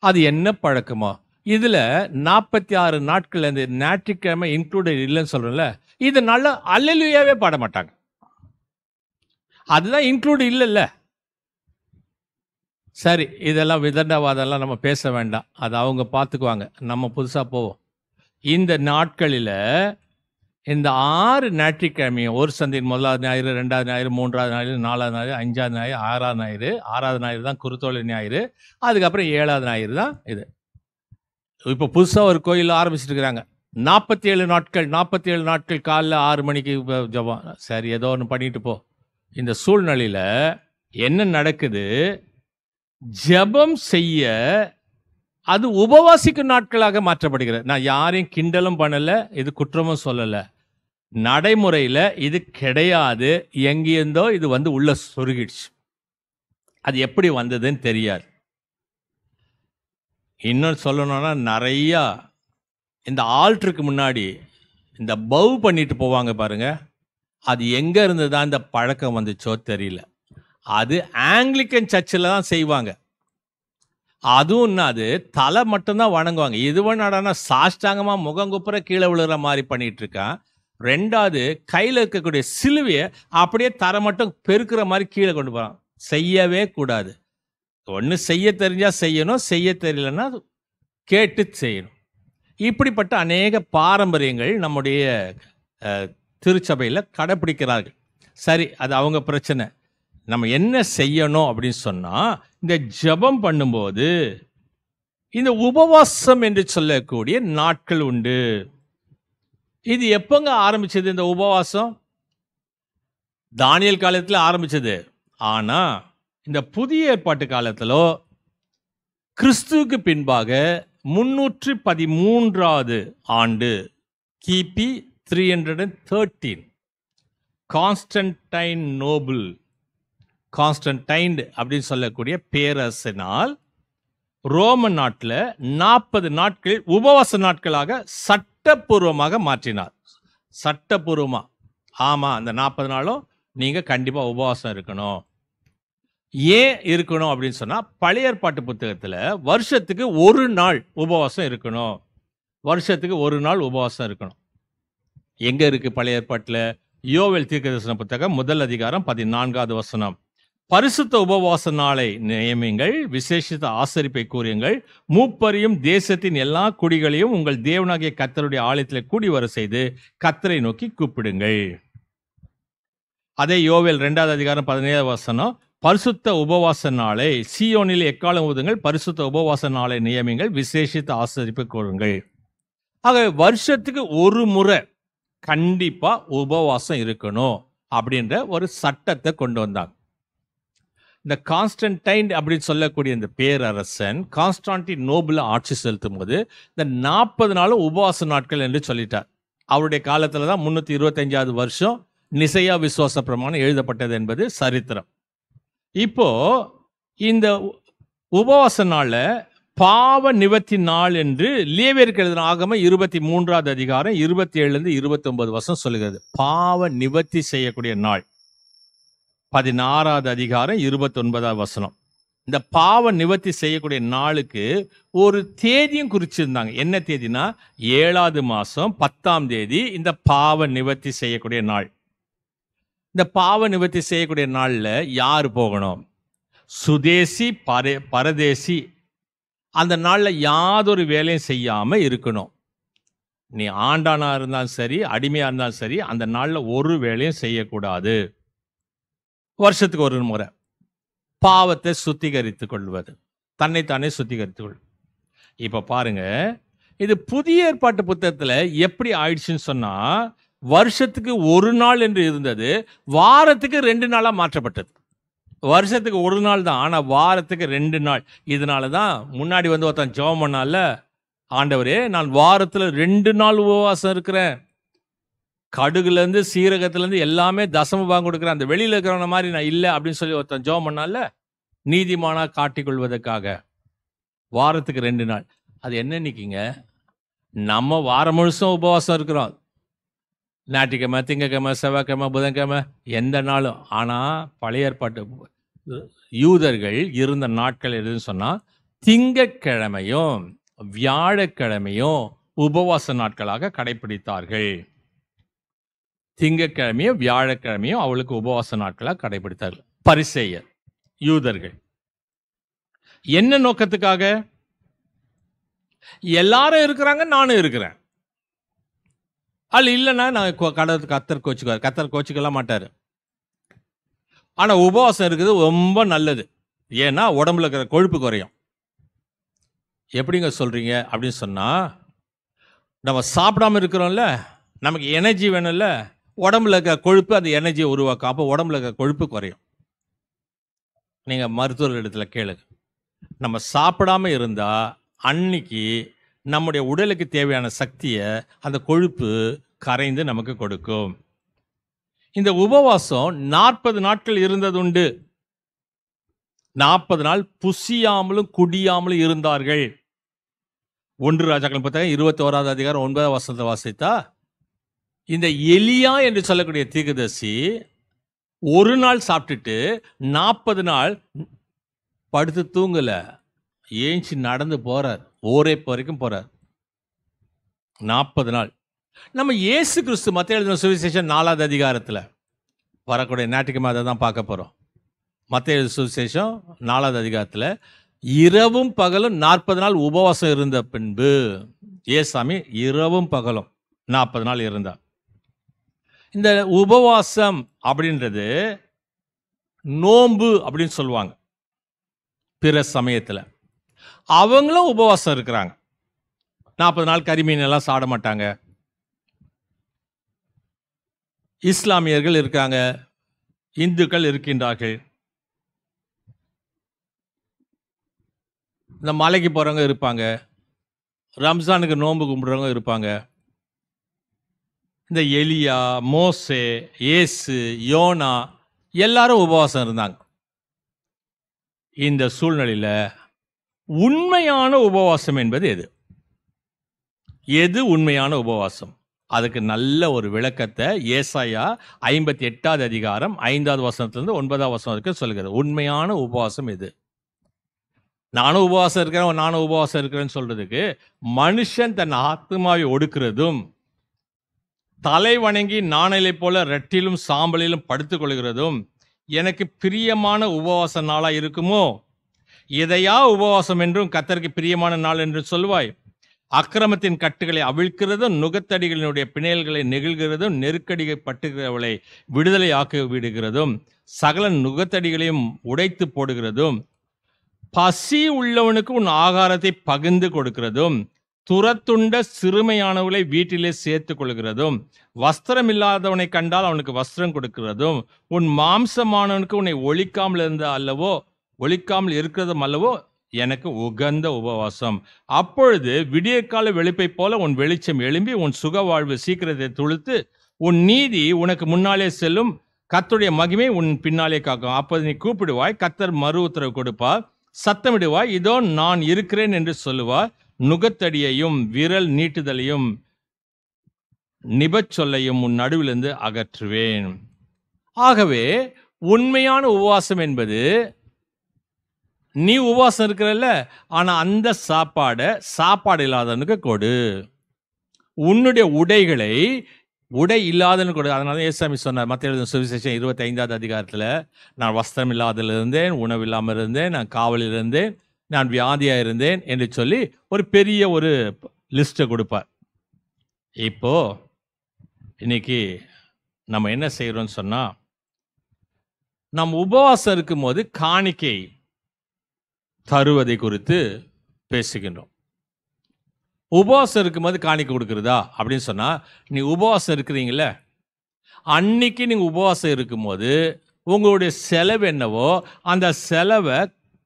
S3: அது என்ன பழக்கமோ? இதில் 46 நாட்கள் அந்த ஞாயிற்றுக்கிழமை இன்க்ளூடட் இல்லைன்னு சொல்கிறோம்ல, இதனால அல்லேலூயாவே பாட மாட்டாங்க. அதுதான் இன்க்ளூட் இல்லைல்ல. சரி, இதெல்லாம் விதண்டாவாதெல்லாம் நம்ம பேச வேண்டாம், அது அவங்க பார்த்துக்குவாங்க. நம்ம புதுசாக போவோம். இந்த நாட்களில் இந்த 6 ஞாயிற்றுக்கிழமையும் ஒரு சந்தையின் 1வது ஞாயிறு, 2வது ஞாயிறு, 3வது ஞாயிறு, 4வது ஞாயிறு, 5வது ஞாயிறு, 6வது ஞாயிறு. 6வது ஞாயிறு தான் குருத்தோலை ஞாயிறு. அதுக்கப்புறம் 7வது ஞாயிறு தான் இது. இப்போ புதுசாக ஒரு கோயில் ஆரம்பிச்சுட்டு இருக்கிறாங்க. 47 நாட்கள் 47 நாட்கள் காலைல 6 மணிக்கு ஜெபம். சரி, ஏதோ ஒன்று பண்ணிட்டு போ. இந்த சூழ்நிலையில் என்ன நடக்குது? ஜெபம் செய்ய அது உபவாசிக்கும் நாட்களாக மாற்றப்படுகிறது. நான் யாரையும் கிண்டலும் பண்ணலை, இது குற்றமும் சொல்லலை. நடைமுறையில் இது கிடையாது. எங்கேருந்தோ இது வந்து உள்ள சொருகிடுச்சு. அது எப்படி வந்ததுன்னு தெரியாது. இன்னும் சொல்லணும்னா நிறையா இந்த ஆல்டருக்கு முன்னாடி இந்த பவ் பண்ணிட்டு போவாங்க பாருங்க, அது எங்கே இருந்து தான் இந்த பழக்கம் வந்துச்சோ தெரியல. அது ஆங்கிலிக்கன் சர்ச்சில் தான் செய்வாங்க. அதுவும் அது தலை மட்டும்தான் வணங்குவாங்க. இது வேணாடானா சாஷ்டாங்கமாக முகங்குப்புற கீழே விழுகிற மாதிரி பண்ணிட்டு இருக்கான். 2வது கையில் இருக்கக்கூடிய சிலுவையை அப்படியே தரை மட்டும் பெருக்கிற மாதிரி கீழே கொண்டு போகிறான். செய்யவே கூடாது. ஒன்று செய்ய தெரிஞ்சால் செய்யணும், செய்ய தெரியலன்னா கேட்டு செய்யணும். இப்படிப்பட்ட அநேக பாரம்பரியங்கள் நம்முடைய திருச்சபையில் கடைப்பிடிக்கிறார்கள். சரி, அது அவங்க பிரச்சனை. நம்ம என்ன செய்யணும் அப்படின்னு சொன்னால், இந்த ஜெபம் பண்ணும்போது இந்த உபவாசம் என்று சொல்லக்கூடிய நாட்கள் உண்டு. இது எப்போங்க ஆரம்பிச்சது? இந்த உபவாசம் தானியேல் காலத்தில் ஆரம்பிச்சது. ஆனால் இந்த புதிய ஏற்பாட்டு காலத்திலோ கிறிஸ்துவுக்கு பின்பாக 313வது ஆண்டு கிபி 313 கான்ஸ்டன்டைன் நோபல், கான்ஸ்டன்டைன் அப்படின்னு சொல்லக்கூடிய பேரரசினால் ரோமன் நாட்டில் 40 நாட்கள் உபவாச நாட்களாக சட்டப்பூர்வமாக மாற்றினார். சட்டப்பூர்வமாக. ஆமாம், அந்த 40 நாளும் நீங்கள் கண்டிப்பாக உபவாசம் இருக்கணும். ஏன் இருக்கணும் அப்படின்னு சொன்னால், பழைய ஏற்பாட்டு புத்தகத்தில் வருஷத்துக்கு 1 நாள் உபவாசம் இருக்கணும். வருஷத்துக்கு 1 நாள் உபவாசம் இருக்கணும். எங்கே இருக்குது பழைய ஏற்பாட்டில்? யோவேல் தீர்க்கதரிசன புத்தகம் 1 அதிகாரம் 14வது வசனம். பரிசுத்த உபவாச நாளை நியமிங்கள், விசேஷித்த ஆசரிப்பை கூறியுங்கள், மூப்பரையும் தேசத்தின் எல்லா குடிகளையும் உங்கள் தேவனாகிய கர்த்தருடைய ஆலயத்தில் கூடி வர செய்து கர்த்தரை நோக்கி கூப்பிடுங்கள். அதே யோவேல் 2வது அதிகாரம் 17வது வசனம். பரிசுத்த உபவாச நாளை சீயோனில் எக்காலம் ஊதுங்கள், பரிசுத்த உபவாச நாளை நியமிங்கள், விசேஷித்த ஆசரிப்பை கூறுங்கள். ஆக வருஷத்துக்கு 1 முறை கண்டிப்பா உபவாசம் இருக்கணும் அப்படின்ற ஒரு சட்டத்தை கொண்டு வந்தாங்க. இந்த கான்ஸ்டன்டைன் அப்படின்னு சொல்லக்கூடிய இந்த பேரரசன் கான்ஸ்டான்டின் நோபுல ஆட்சி செலுத்தும் போது இந்த 40 நாளும் உபவாச நாட்கள் என்று சொல்லிட்டார். அவருடைய காலத்துல தான் 325வது வருஷம் நிசையா விசுவாச பிரமாணம் எழுதப்பட்டது என்பது சரித்திரம். இப்போ இந்த உபவாச நாள்ல பாவ நிவர்த்தி நாள் என்று லேவியருக்கு எழுதின ஆகமம் 23வது அதிகாரம் 27 29 வசனம் சொல்லுகிறது. பாவ நிவர்த்தி செய்யக்கூடிய நாள். 16வது அதிகாரம் 29வது வசனம். இந்த பாவ நிவர்த்தி செய்யக்கூடிய நாளுக்கு ஒரு தேதியும் குறிச்சிருந்தாங்க. என்ன தேதினா 7வது மாசம் 10ஆம் தேதி இந்த பாவ நிவர்த்தி செய்யக்கூடிய நாள். இந்த பாவ நிவர்த்தி செய்யக்கூடிய நாளில் யார் போகணும்? சுதேசி பரதேசி அந்த நாளில் யாதொரு வேலையும் செய்யாமல் இருக்கணும். நீ ஆண்டானா இருந்தாலும் சரி, அடிமையாக இருந்தாலும் சரி, அந்த நாளில் ஒரு வேலையும் செய்யக்கூடாது. வருஷத்துக்கு 1 முறை பாவத்தை சுத்திகரித்து கொள்வது, தன்னைத்தானே சுத்திகரித்து கொள்வது. இப்போ பாருங்க, இது புதிய ஏற்பாட்டு புத்தகத்தில் எப்படி ஆயிடுச்சுன்னு சொன்னால், வருஷத்துக்கு 1 நாள் என்று இருந்தது வாரத்துக்கு 2 நாளாக மாற்றப்பட்டது. வருஷத்துக்கு 1 நாள் தான், ஆனால் வாரத்துக்கு 2 நாள். இதனால தான் முன்னாடி வந்து ஒருத்தன் ஜெபம் பண்ணால ஆண்டவரே, நான் வாரத்தில் 2 நாள் உபவாசம் இருக்கிறேன், கடுகுலேருந்து சீரகத்துலேருந்து எல்லாமே தசம பாகம் கொடுக்குறேன், அந்த வெளியில் இருக்கிறவன மாதிரி நான் இல்லை அப்படின்னு சொல்லி ஒருத்தன் ஜெபம் பண்ணால, நீதிமானா காட்டிக்கொள்வதற்காக வாரத்துக்கு 2 நாள். அது என்ன நிற்கிங்க? நம்ம வாரம் முழுசும் உபவாசம் இருக்கிறோம், ஞாயிற்றுக்கிழமை, திங்கக்கிழமை, செவ்வாய்க்கிழமை, புதன்கிழமை, எந்த நாளும். ஆனால் பழைய ஏற்பாட்டு யூதர்கள் இருந்த நாட்கள் எதுன்னு சொன்னால் திங்கக்கிழமையும் வியாழக்கிழமையும் உபவாச நாட்களாக கடைபிடித்தார்கள். திங்கக்கிழமையும் வியாழக்கிழமையும் அவளுக்கு உபவாச நாட்களாக கடைபிடித்தார்கள் பரிசேயர் யூதர்கள். என்ன நோக்கத்துக்காக? எல்லாரும் இருக்கிறாங்க, நானும் இருக்கிறேன். அது இல்லைன்னா நான் கத்தர் கோச்சுக்குவார். கத்தர் கோச்சுக்கலாம் மாட்டார். ஆனால் உபவாசம் இருக்குது ரொம்ப நல்லது. ஏன்னா உடம்புல இருக்கிற கொழுப்பு குறையும். எப்படிங்க சொல்கிறீங்க அப்படின்னு சொன்னால், நம்ம சாப்பிடாம இருக்கிறோம்ல, நமக்கு எனர்ஜி வேணும்ல, உடம்புல இருக்கிற கொழுப்பு அந்த எனர்ஜியை உருவாக்கும். அப்போ உடம்புல இருக்கிற கொழுப்பு குறையும். நீங்கள் மருத்துவர் இடத்துல கேளுங்க. நம்ம சாப்பிடாம இருந்தால் அன்னைக்கு நம்முடைய உடலுக்கு தேவையான சக்தியை அந்த கொழுப்பு கரைந்து நமக்கு கொடுக்கும். இந்த உபவாசம் 40 நாட்கள் இருந்ததுண்டு. 40 நாள் புசியாமலும் குடியாமலும் இருந்தார்கள். 1 ராஜாக்கள் புத்தகம் 21வது அதிகாரம் 9வது வசனத்தை வாசித்தா, இந்த எலியா என்று சொல்லக்கூடிய தீர்க்கதரிசி ஒரு நாள் சாப்பிட்டுட்டு 40 நாள் படுத்து தூங்கல, ஏஞ்சி நடந்து போறார், ஓரேப்பு வரைக்கும் போறார். 40 நாள். நம்ம இயேசு கிறிஸ்து மத்தேயு எழுதின சுவிசேஷம் 4வது அதிகாரத்தில் வரக்கூடிய ஞாயிற்றுக்கிழமை அதை தான் பார்க்க போகிறோம். மத்தேயு சுவிசேஷம் 4வது அதிகாரத்தில் இரவும் பகலும் 40 நாள் உபவாசம் இருந்த பின்பு ஏசாமி இரவும் பகலும் 40 நாள் இருந்தார். இந்த உபவாசம் அப்படின்றது நோன்பு அப்படின்னு சொல்லுவாங்க. பிற சமயத்தில் அவங்களும் உபவாசம் இருக்கிறாங்க. 40 நாள் கரிமீன் எல்லாம் சாப்பிட மாட்டாங்க. இஸ்லாமியர்கள் இருக்காங்க, இந்துக்கள் இருக்கின்றார்கள், இந்த மலைக்கு போகிறவங்க இருப்பாங்க, ரம்ஜானுக்கு நோன்பு கும்பிட்றவங்க இருப்பாங்க. இந்த எலியா, மோசே, இயேசு, யோனா எல்லாரும் உபவாசம் இருந்தாங்க. இந்த சூழ்நிலையில் உண்மையான உபவாசம் என்பது எது? எது உண்மையான உபவாசம்? அதுக்கு நல்ல ஒரு விளக்கத்தை ஏசாயா 58வது அதிகாரம் 5வது வசனத்திலிருந்து 9வது வசனம் வரைக்கும் சொல்கிறது. உண்மையான உபவாசம் எது? நானும் உபவாசம் இருக்கிறேன், நானும் உபவாசம் இருக்கிறேன்னு சொல்றதுக்கு, மனுஷன் தன் ஆத்மாவை ஒடுக்கிறதும் தலை வணங்கி நாணலை போல ரெட்டிலும் சாம்பலிலும் படுத்துக் கொள்கிறதும் எனக்கு பிரியமான உபவாச நாளா இருக்குமோ? எதையா உபவாசம் என்றும் கர்த்தருக்கு பிரியமான நாள் என்று சொல்வாய்? அக்கிரமத்தின் கட்டுகளை அவிழ்க்கிறதும் நுகத்தடிகளினுடைய பிணையல்களை நெகிழ்கிறதும் நெருக்கடியை பட்டுகிறவளை விடுதலை ஆக்கி விடுகிறதும் சகல நுகத்தடிகளையும் உடைத்து போடுகிறதும் பசி உள்ளவனுக்கு உன் ஆகாரத்தை பகிர்ந்து கொடுக்கிறதும் துரத்துண்ட சிறுமையானவர்களை வீட்டிலே சேர்த்து கொள்கிறதும் வஸ்திரம் இல்லாதவனை கண்டால் அவனுக்கு வஸ்திரம் கொடுக்கிறதும் உன் மாம்சமானவனுக்கு உன்னை ஒழிக்காமல் இருக்கிறதும் அல்லவோ எனக்கு உகந்த உபவாசம். அப்பொழுது விடியற்கால வெளிப்பை போல உன் வெளிச்சம் எழும்பி உன் சுக வாழ்வு சீக்கிரத்தை துளுத்து உன் நீதி உனக்கு முன்னாலே செல்லும், கர்த்தருடைய மகிமை உன் பின்னாலே காக்கும். அப்போது நீ கூப்பிடுவாய், கர்த்தர் மறு உத்தரவு கொடுப்பார், சத்தமிடுவாய், இதோ நான் இருக்கிறேன் என்று சொல்லுவார். நுகத்தடியையும் விரல் நீட்டுதலையும் நிபச்சொல்லையும் உன் நடுவிலிருந்து அகற்றுவேன். ஆகவே உண்மையான உபவாசம் என்பது, நீ உபவாசம் இருக்கிறல்ல, ஆனா அந்த சாப்பாடு இல்லாதவனுக்கு கொடு. உன்னுடைய உடைகளை உடை இல்லாதவனுக்கு கொடு. அதனால ஏசாமி சொன்னார் மத்தேயு எழுதின சுவிசேஷம் 25வது அதிகாரத்தில், நான் வஸ்திரம் இல்லாததில் இருந்தேன், உணவு இல்லாமல் இருந்தேன், நான் காவலில் இருந்தேன், நான் வியாதியாக இருந்தேன் என்று சொல்லி ஒரு பெரிய ஒரு லிஸ்ட்டை கொடுப்பார். இப்போ இன்னைக்கு நம்ம என்ன செய்யறோம்னு சொன்னா, நம்ம உபவாசம் இருக்கும்போது காணிக்கை தருவதை குறித்து பேசுகின்றோம். உபவாசம் இருக்கும்போது காணிக்கை கொடுக்குறதா அப்படின்னு சொன்னா, நீ உபவாசம் இருக்கிறீங்கள, அன்னைக்கு நீங்க உபவாசம் இருக்கும்போது உங்களுடைய செலவு என்னவோ அந்த செலவை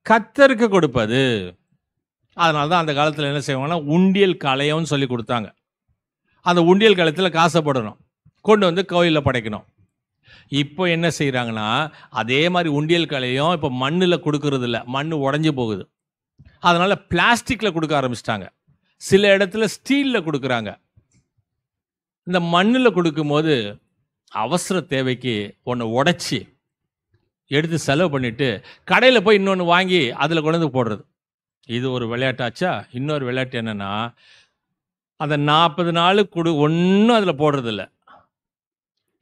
S3: கர்த்தருக்கு கொடுப்பது. அதனால தான் அந்த காலத்தில் என்ன செய்வாங்கன்னா உண்டியல் கலையம்னு சொல்லி கொடுத்தாங்க. அந்த உண்டியல் கலையத்தில் காசை போடணும், கொண்டு வந்து கோயிலில் படைக்கணும். இப்போ என்ன செய்கிறாங்கன்னா அதே மாதிரி உண்டியல் கலையும் இப்போ மண்ணில் கொடுக்கறது இல்லை, மண் உடஞ்சி போகுது. அதனால் பிளாஸ்டிக்கில் கொடுக்க ஆரம்பிச்சிட்டாங்க. சில இடத்துல ஸ்டீலில் கொடுக்குறாங்க. இந்த மண்ணில் கொடுக்கும்போது அவசர தேவைக்கு ஒன்று உடைச்சி எடுத்து செலவு பண்ணிவிட்டு கடையில் போய் இன்னொன்று வாங்கி அதில் கொண்டு வந்து போடுறது. இது ஒரு விளையாட்டாச்சா? இன்னொரு விளையாட்டு என்னென்னா, அந்த 40 நாளுக்கு ஒன்றும் அதில் போடுறதில்ல.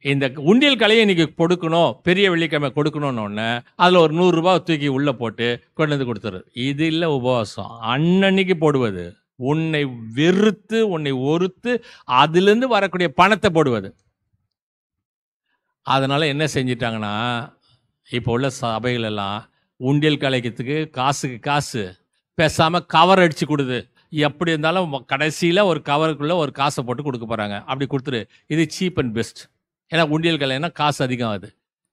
S3: இந்த உண்டியல் கலையை இன்றைக்கி கொடுக்கணும், பெரிய வெள்ளிக்கிழமை கொடுக்கணுன்னொன்னே அதில் ஒரு 100 ரூபா தூக்கி உள்ளே போட்டு கொண்டு வந்து கொடுத்துறது. இது இல்லை உபவாசம். அன்னன்னைக்கு போடுவது, உன்னை வெறுத்து உன்னை ஒருத்து அதிலிருந்து வரக்கூடிய பணத்தை போடுவது. அதனால் என்ன செஞ்சிட்டாங்கன்னா, இப்போ உள்ள சபைகள் எல்லாம் உண்டியல் கலைக்கிறதுக்கு காசுக்கு காசு, பேசாமல் கவர் அடித்து கொடுது. எப்படி இருந்தாலும் கடைசியில் ஒரு கவருக்குள்ளே ஒரு காசை போட்டு கொடுக்க போகிறாங்க. அப்படி கொடுத்துரு, இது சீப் அண்ட் பெஸ்ட். ஏன்னா உண்டியல் கலைன்னா காசு அதிகம் ஆகுது,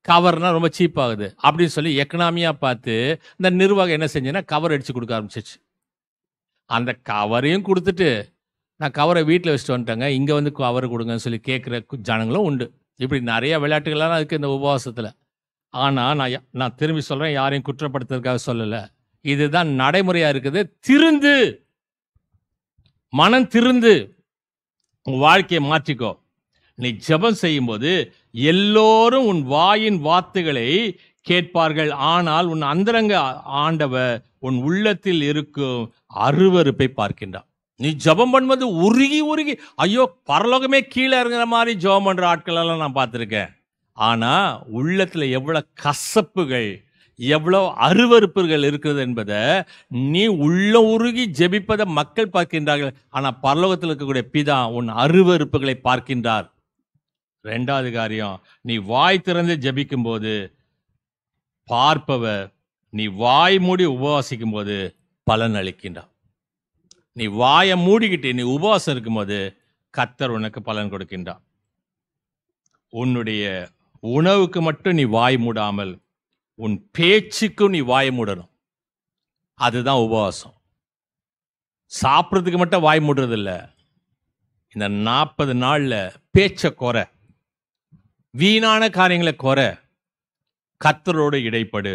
S3: கவர்னால் ரொம்ப சீப் ஆகுது அப்படின்னு சொல்லி எக்கனாமியாக பார்த்து இந்த நிர்வாகம் என்ன செஞ்சுன்னா கவர் அடித்து கொடுக்க ஆரம்பிச்சிச்சு. அந்த கவரையும் கொடுத்துட்டு நான் கவரை வீட்டில் வச்சுட்டு வந்துட்டேங்க, இங்கே வந்து கவர் கொடுங்கன்னு சொல்லி கேட்குற ஜனங்களும் உண்டு. இப்படி நிறைய விளையாட்டுகள்லாம் இருக்குது இந்த உபவாசத்தில். ஆனால் நான் திரும்பி சொல்கிறேன், யாரையும் குற்றப்படுத்துறதுக்காக சொல்லலை, இதுதான் நடைமுறையாக இருக்குது. திருந்து, மனம் திருந்து உன் வாழ்க்கையை மாற்றிக்கோ. நீ ஜெபம் செய்யும்போது எல்லோரும் உன் வாயின் வார்த்தைகளை கேட்பார்கள், ஆனால் உன் அந்தரங்க ஆண்டவர் உன் உள்ளத்தில் இருக்கும் அருவருப்பை பார்க்கின்றான். நீ ஜெபம் பண்ணும்போது உருகி உருகி ஐயோ பரலோகமே கீழே இறங்குற மாதிரி ஜெபம் பண்ணுற ஆட்களெல்லாம் நான் பார்த்துருக்கேன். ஆனால் உள்ளத்தில் எவ்வளோ கசப்புகள், எவ்வளோ அருவருப்புகள் இருக்கிறது என்பதை நீ உள்ள உருகி ஜெபிப்பதை மக்கள் பார்க்கின்றார்கள். ஆனால் பரலோகத்தில் இருக்கக்கூடிய பிதா உன் அருவருப்புகளை பார்க்கின்றார். 2வது காரியம், நீ வாய் திறந்து ஜெபிக்கும் போது பார்ப்பவர் நீ வாய் மூடி உபவாசிக்கும் போது பலன் அளிக்கின்றார். நீ வாயை மூடிக்கிட்டு நீ உபவாசம் இருக்கும்போது கர்த்தர் உனக்கு பலன் கொடுக்கின்றார். உன்னுடைய உணவுக்கு மட்டும் நீ வாய் மூடாமல் உன் பேச்சுக்கும் நீ வாய் மூடணும். அதுதான் உபவாசம். சாப்பிட்றதுக்கு மட்டும் வாய் மூடுறதில்ல. இந்த 40 நாளில் பேச்சை குறை, வீணான காரியங்களை குறை, கர்த்தரோடு இடைப்படு.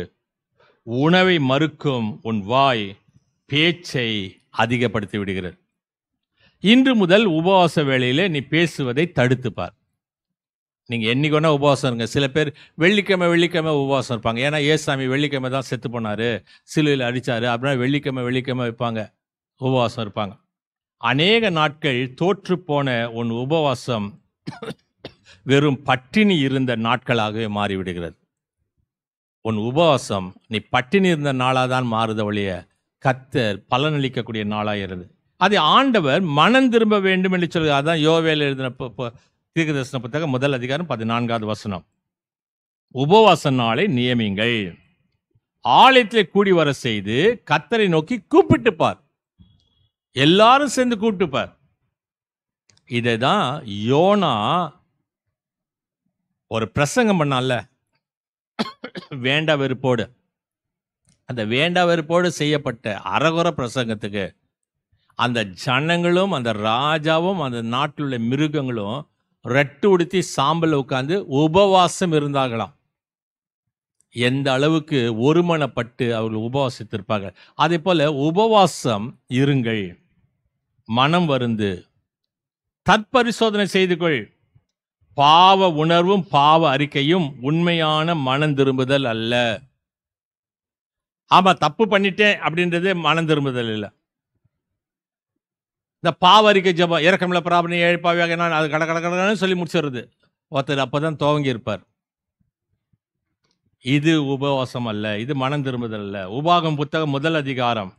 S3: உணவை மறுக்கும் உன் வாய் பேச்சை அதிகப்படுத்தி விடுகிறது. இன்று முதல் உபவாச வேளையில் நீ பேசுவதை தடுத்துப்பார். நீங்கள் என்னைக்கு வேணால் உபவாசம் இருங்க. சில பேர் வெள்ளிக்கிழமை உபவாசம் இருப்பாங்க. ஏன்னா ஏசாமி வெள்ளிக்கிழமை தான் செத்து போனார், சிலுவையில் அடித்தார், அப்படின்னா வெள்ளிக்கிழமை வைப்பாங்க, உபவாசம் இருப்பாங்க. அநேக நாட்கள் தோற்று போன உன் உபவாசம் வெறும் பட்டினி இருந்த நாட்களாகவே மாறிவிடுகிறது. உன் உபவாசம் நீ பட்டினி இருந்த நாளாக தான் மாறுத ஒழிய கர்த்தர் பலனளிக்கக்கூடிய நாளாக இருந்தது. அதை ஆண்டவர் மனம் திரும்ப வேண்டும் என்று சொல்கிறார். அதான் யோவேல் எழுதின தீர்க்கதரிசன புத்தகம் 1 அதிகாரம் 14வது வசனம். உபவாச நாளை நியமிங்கள், ஆலயத்தில் கூடி வர செய்து கர்த்தரை நோக்கி கூப்பிட்டுப்பார். எல்லாரும் சேர்ந்து கூப்பிட்டுப்பார். இதை தான் யோனா ஒரு பிரசங்கம் பண்ணால, வேண்டா வெறுப்போடு. அந்த வேண்டா வெறுப்போடு செய்யப்பட்ட அரகுர பிரசங்கத்துக்கு அந்த ஜனங்களும் அந்த ராஜாவும் அந்த நாட்டில் உள்ள மிருகங்களும் ரெட்டு உடுத்தி சாம்பல் உட்கார்ந்து உபவாசம் இருந்தார்களாம். எந்த அளவுக்கு ஒருமனப்பட்டு அவர்கள் உபவாசித்திருப்பார்கள். அதே போல உபவாசம் இருங்கள், மனம் வருந்து தற்பரிசோதனை செய்து கொள். பாவ உணர்வும் பாவ அறிக்கையும் உண்மையான மனம் திரும்புதல் அல்ல. ஆமா, தப்பு பண்ணிட்டேன் அப்படின்றது மனம் திரும்புதல் இல்லை. இந்த பாவ அறிக்கை ஜபம், இறக்கமில்ல பிராபணி ஏழ்பாவியாக நான் அது கடன்னு சொல்லி முடிச்சிடுறது. ஒருத்தர் அப்பதான் துவங்கி இருப்பார். இது உபவாசம் அல்ல, இது மனம் திரும்புதல் அல்ல. உபாகம் புத்தகம் 1 அதிகாரம்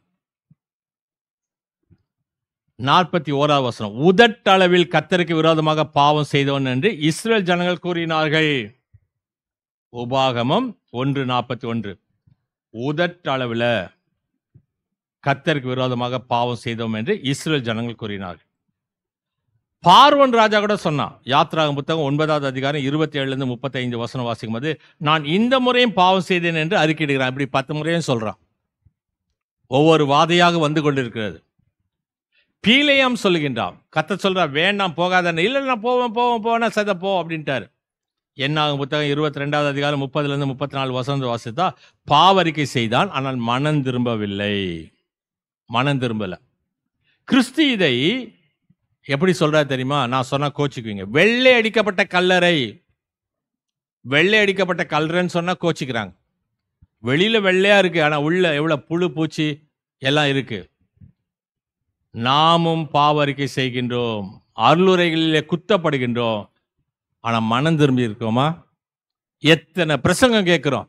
S3: 41வது வசனம். உதட்டளவில் கர்த்தருக்கு விரோதமாக பாவம் செய்தவன் என்று இஸ்ரவேல் ஜனங்கள் கூறினார்கள். உபாகமம் 1:41. உதட்டளவில் கர்த்தருக்கு விரோதமாக பாவம் செய்தோம் என்று இஸ்ரவேல் ஜனங்கள் கூறினார்கள். பார்வோன் ராஜா கூட சொன்னான். யாத்ராகமம் புத்தகம் 9வது அதிகாரம் 27-35 வசனம் வாசிக்கும் போது, நான் இந்த முறையும் பாவம் செய்தேன் என்று அறிக்கையிடுகிறான். இப்படி 10 முறையும் சொல்றான். ஒவ்வொரு வாதையாக வந்து கொண்டிருக்கிறது. பீலேயாம் சொல்லுகின்றான், கர்த்தர் சொல்றா வேண்டாம் போகாத, இல்லை நான் போவேன் சத போ அப்படின்ட்டாரு. என்னாகும் புத்தகம் 22வது அதிகாரம் 30லேருந்து 34 வசனம் வாசித்தா, பாவரிக்கை செய்தான், ஆனால் மனம் திரும்பவில்லை, மனம் திரும்பல. கிறிஸ்து இதை எப்படி சொல்றாரு தெரியுமா? நான் சொன்னா கோச்சிக்குவீங்க. வெள்ளை அடிக்கப்பட்ட கல்லறை, வெள்ளை அடிக்கப்பட்ட கல்லறைன்னு சொன்னா கோச்சிக்கிறாங்க. வெளியில வெள்ளையா இருக்கு, ஆனா உள்ள எவ்வளவு புழு பூச்சி எல்லாம் இருக்கு. நாமும் பாவரிக்கை செய்கின்றோம், அருளுரைகளிலே குத்தப்படுகின்றோம், ஆனா மனம் திரும்பி இருக்கோமா? எத்தனை பிரசங்கம் கேட்கிறோம்,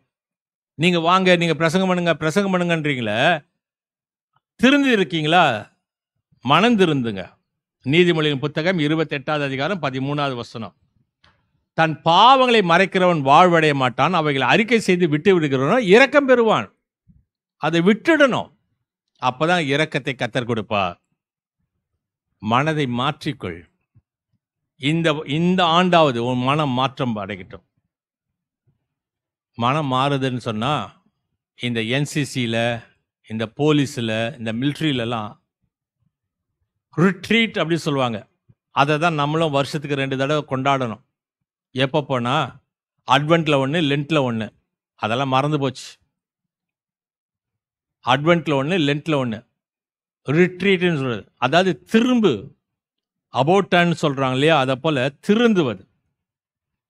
S3: நீங்க வாங்க நீங்க பிரசங்கம் பண்ணுங்கன்றீங்களே, திருந்து இருக்கீங்களா? மனம் திருந்துங்க. நீதிமொழியின் புத்தகம் 28வது அதிகாரம் 13வது வசனம். தன் பாவங்களை மறைக்கிறவன் வாழ்வடைய மாட்டான், அவைகளை அறிக்கை செய்து விட்டு விடுகிறவன் இரக்கம் பெறுவான். அதை விட்டுடணும், அப்பதான் இரக்கத்தை கர்த்தர் கொடுப்பார். மனதை மாற்றிக்கொள். இந்த ஆண்டாவது உன் மனம் மாற்றம் அடைக்கட்டும். மனம் மாறுதுன்னு சொன்னா, இந்த என்சிசியில், இந்த போலீஸில், இந்த மிலிட்ரியிலலாம் ரிட்ரீட் அப்படி சொல்லுவாங்க. அதை தான் நம்மளும் வருஷத்துக்கு 2 தடவை கொண்டாடணும். எப்போ போனால் அட்வென்ட்டில் ஒன்று, லென்ட்டில் ஒன்று. அதெல்லாம் மறந்து போச்சு. அட்வென்ட்டில் ஒன்று, லென்ட்டில் ஒன்று. ரிட்ரீட்னு சொல்கிறது, அதாவது திரும்பு, அபோட்டான்னு சொல்கிறாங்க இல்லையா, அதை போல் திருந்துவது.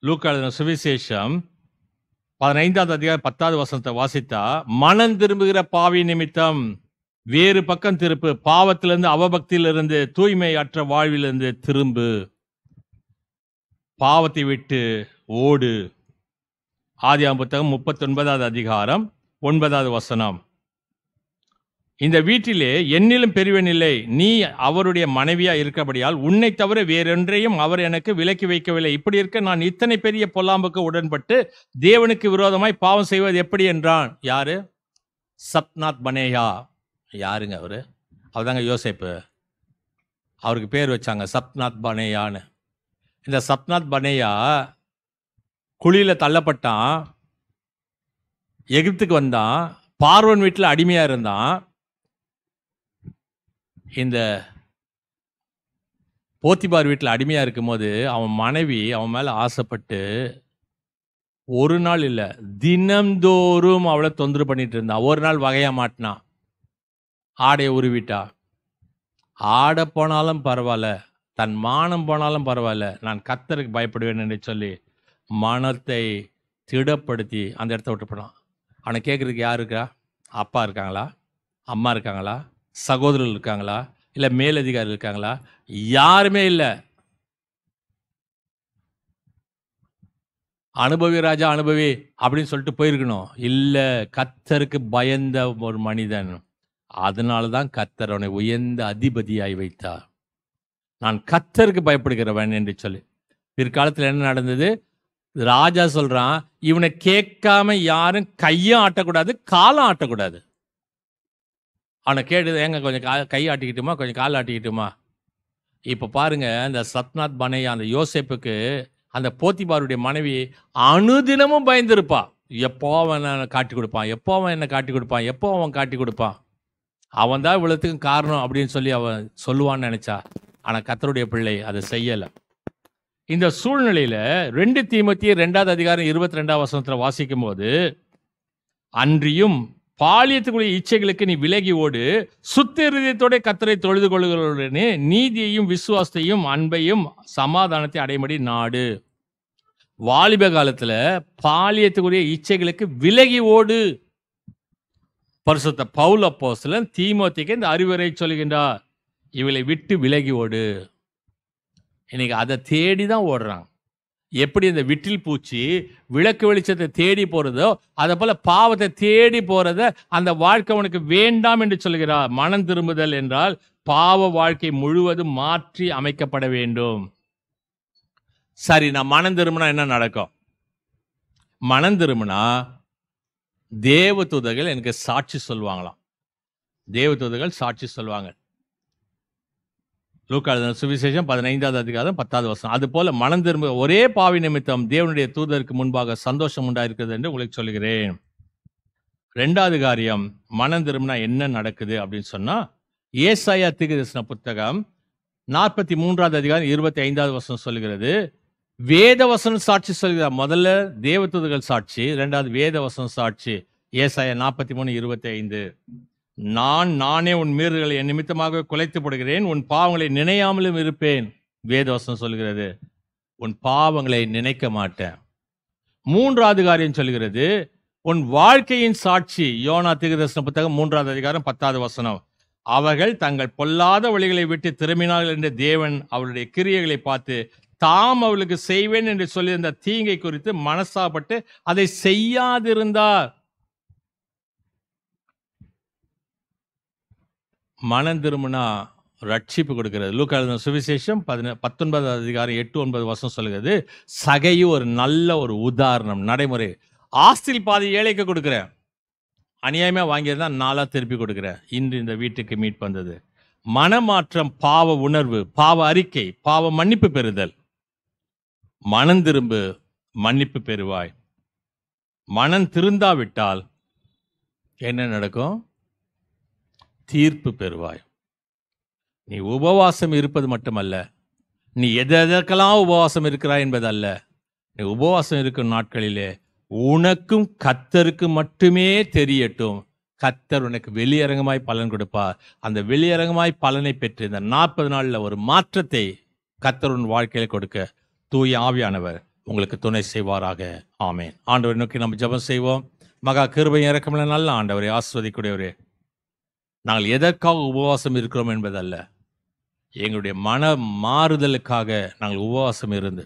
S3: லூக்கா எழுதின சுவிசேஷம் 15வது அதிகாரம் 10வது வசனத்தை வாசித்தா, மனம் திரும்புகிற பாவி நிமித்தம் வேறு பக்கம் திருப்பு, பாவத்திலிருந்து, அவபக்தியிலிருந்து, தூய்மை அற்ற வாழ்விலிருந்து திரும்பு, பாவத்தை விட்டு ஓடு. ஆதியாகமம் புத்தகம் 39வது அதிகாரம் 9வது வசனம். இந்த வீட்டிலே என்னிலும் பெரியவன் இல்லை, நீ அவருடைய மனைவியா இருக்கிறபடியால் உன்னை தவிர வேறொன்றையும் அவர் எனக்கு விலக்கி வைக்கவில்லை. இப்படி இருக்க நான் இத்தனை பெரிய பொல்லாம்புக்கு உடன்பட்டு தேவனுக்கு விரோதமாய் பாவம் செய்வது எப்படி என்றான். யாரு? சப்நாத் பனேயா. யாருங்க அவரு? அவர்தாங்க யோசேப்பு. அவருக்கு பேர் வச்சாங்க சப்நாத் பனேயான்னு. இந்த சப்நாத் பனேயா குழியில தள்ளப்பட்டான், எகிப்துக்கு வந்தான், பார்வோன் வீட்டில் அடிமையா இருந்தான். இந்த போத்திபார் வீட்டில் அடிமையா இருக்கும்போது அவன் மனைவி அவன் மேல ஆசைப்பட்டு ஒரு நாள் இல்லை, தினம்தோறும் அவளை தொந்தரவு பண்ணிட்டு இருந்தான். ஒரு நாள் வகையா மாட்டினான், ஆடையை உருவிட்டா. ஆடை போனாலும் பரவாயில்ல, தன் மானம் போனாலும் பரவாயில்ல, நான் கர்த்தருக்கு பயப்படுவேன் என்று சொல்லி மனத்தை திடப்படுத்தி அந்த இடத்த விட்டு போனான். அவனை கேட்குறதுக்கு யார் இருக்கா? அப்பா இருக்காங்களா? அம்மா இருக்காங்களா? சகோதரர்கள் இருக்காங்களா? இல்லை மேலதிகாரி இருக்காங்களா? யாருமே இல்லை. அனுபவி ராஜா அனுபவி அப்படின்னு சொல்லிட்டு போயிருக்கணும். இல்லை, கர்த்தருக்கு பயந்த ஒரு மனிதன். அதனால தான் கர்த்தர் அவனை உயர்ந்த அதிபதியாய் வைத்தார். நான் கர்த்தருக்கு பயப்படுகிறவன் என்று சொல்லி. பிற்காலத்தில் என்ன நடந்தது? ராஜா சொல்றான், இவனை கேட்காம யாரும் கையும் ஆட்டக்கூடாது, காலம் ஆட்டக்கூடாது. அவனை கேட்டு, ஏங்க கொஞ்சம் கை ஆட்டிக்கிட்டுமா, கொஞ்சம் கால் ஆட்டிக்கிட்டுமா. இப்போ பாருங்க, அந்த சத்நாத் பனையா அந்த யோசேப்புக்கு அந்த போத்திபாருடைய மனைவி அனுதினமும் பயந்துருப்பா. எப்போ அவன் காட்டி கொடுப்பான், எப்போ அவன் என்ன காட்டி கொடுப்பான், எப்போ அவன் காட்டி கொடுப்பான், அவன் தான் இவ்வளோத்துக்கும் காரணம் அப்படின்னு சொல்லி அவன் சொல்லுவான்னு நினைச்சா. ஆனால் கர்த்தருடைய பிள்ளை அதை செய்யலை. இந்த சூழ்நிலையில 2 தீமோத்தேயு 2வது அதிகாரம் 22வது வசனத்தில் வாசிக்கும் போது, அன்றியும் பாலியத்துக்குரிய இச்சைகளுக்கு நீ விலகி ஓடு, சுத்த இருதயத்தோட கர்த்தரை தொழுது கொள்ளுகிறவர்களே நீதியையும் விசுவாசத்தையும் அன்பையும் சமாதானத்தை அடையும்படி நாடு. வாலிப காலத்துல பாலியத்துக்குரிய இச்சைகளுக்கு விலகி ஓடு. பரிசுத்த பவுல் அப்போஸ்தலன் தீமோத்தேயுக்கு இந்த அறிவுரை சொல்கின்றார், இவளை விட்டு விலகி ஓடு. இன்னைக்கு அதை தேடி தான் ஓடுறாங்க. எப்படி இந்த விட்டில் பூச்சி விளக்கு வெளிச்சத்தை தேடி போறதோ, அதை போல பாவத்தை தேடி போறத அந்த வாழ்க்கை உனக்கு வேண்டாம் என்று சொல்கிறார். மனம் திரும்புதல் என்றால் பாவ வாழ்க்கை முழுவதும் மாற்றி அமைக்கப்பட வேண்டும். சரி, நான் மனம் திரும்பினா என்ன நடக்கும்? மனம் திரும்பினா தேவதூதர்கள் எனக்கு சாட்சி சொல்லுவாங்களாம். தேவதூதர்கள் சாட்சி சொல்லுவாங்க. லூக்கா எழுதின சுவிசேஷம் 15வது அதிகாரம் 10வது வசனம். அது போல மனம் திரும்ப ஒரே பாவி நிமித்தம் தேவனுடைய தூதருக்கு முன்பாக சந்தோஷம் உண்டாயிருக்கிறது என்று உங்களுக்கு சொல்கிறேன். ரெண்டாவது காரியம், மனம் திரும்பினா என்ன நடக்குது அப்படின்னு சொன்னா, ஏசாயா தீர்க்கதரிசன புத்தகம் 43வது அதிகாரம் 25வது வசனம் சொல்கிறது, வேத வசனம் சாட்சி சொல்கிறார். முதல்ல தேவதூதர்கள் சாட்சி, இரண்டாவது வேத வசனம் சாட்சி. ஏசாயா 43:25, நானே உன் மீறுதல்களை என் நிமித்தமாக குலைத்து போடுகிறேன், உன் பாவங்களை நினையாமலும் இருப்பேன். வேத வசனம் சொல்கிறது, உன் பாவங்களை நினைக்க மாட்டேன். மூன்றாவது காரியம் சொல்கிறது, உன் வாழ்க்கையின் சாட்சி. யோனா தீர்க்கதரிசன புத்தகம் 3வது அதிகாரம் 10வது வசனம், அவர்கள் தங்கள் பொல்லாத வழிகளை விட்டு திரும்பினார்கள் என்ற தேவன் அவருடைய கிரியைகளை பார்த்து தாம் அவளுக்கு செய்வேன் என்று சொல்லியிருந்த தீங்கை குறித்து மனசாப்பட்டு அதை செய்யாதிருந்தார். மனம் திரும்பினா ரட்சிப்பு கொடுக்கிறது. லூக்கா எழுதின சுவிசேஷம் 19வது அதிகாரம் 8-9 வசனம் சொல்கிறது, சகையு ஒரு நல்ல ஒரு உதாரணம், நடைமுறை. ஆஸ்தில் பாதி ஏழைக்கு கொடுக்குறேன், அநியாயமா வாங்கியிருந்தா 4 திருப்பி கொடுக்குறேன். இன்று இந்த வீட்டுக்கு மீட் வந்தது. மனமாற்றம், பாவ உணர்வு, பாவ அறிக்கை, பாவ மன்னிப்பு பெறுதல். மனம் திரும்பு, மன்னிப்பு பெறுவாய். மனம் திருந்தாவிட்டால் என்ன நடக்கும்? தீர்ப்பு பெறுவாய். நீ உபவாசம் இருப்பது மட்டுமல்ல, நீ எதற்கெல்லாம் உபவாசம் இருக்கிறாய் என்பதல்ல. நீ உபவாசம் இருக்கும் நாட்களிலே உனக்கும் கர்த்தருக்கு மட்டுமே தெரியட்டும். கர்த்தர் உனக்கு வெளியரங்கமாய் பலன் கொடுப்பார். அந்த வெளியரங்கமாய் பலனை பெற்று இந்த 40 நாள்ல ஒரு மாற்றத்தை கர்த்தர் உன் வாழ்க்கையில கொடுக்க தூய ஆவியானவர் உங்களுக்கு துணை செய்வாராக. ஆமென். ஆண்டவரை நோக்கி நம்ம ஜெபம் செய்வோம். மகா கிருபையும் இரக்கமுள்ள நல்ல ஆண்டவரே, ஆசீர்வதிக்கூடியவரே, நாங்கள் எதற்காக உபவாசம் இருக்கிறோம் என்பதல்ல, எங்களுடைய மன மாறுதலுக்காக நாங்கள் உபவாசம் இருந்து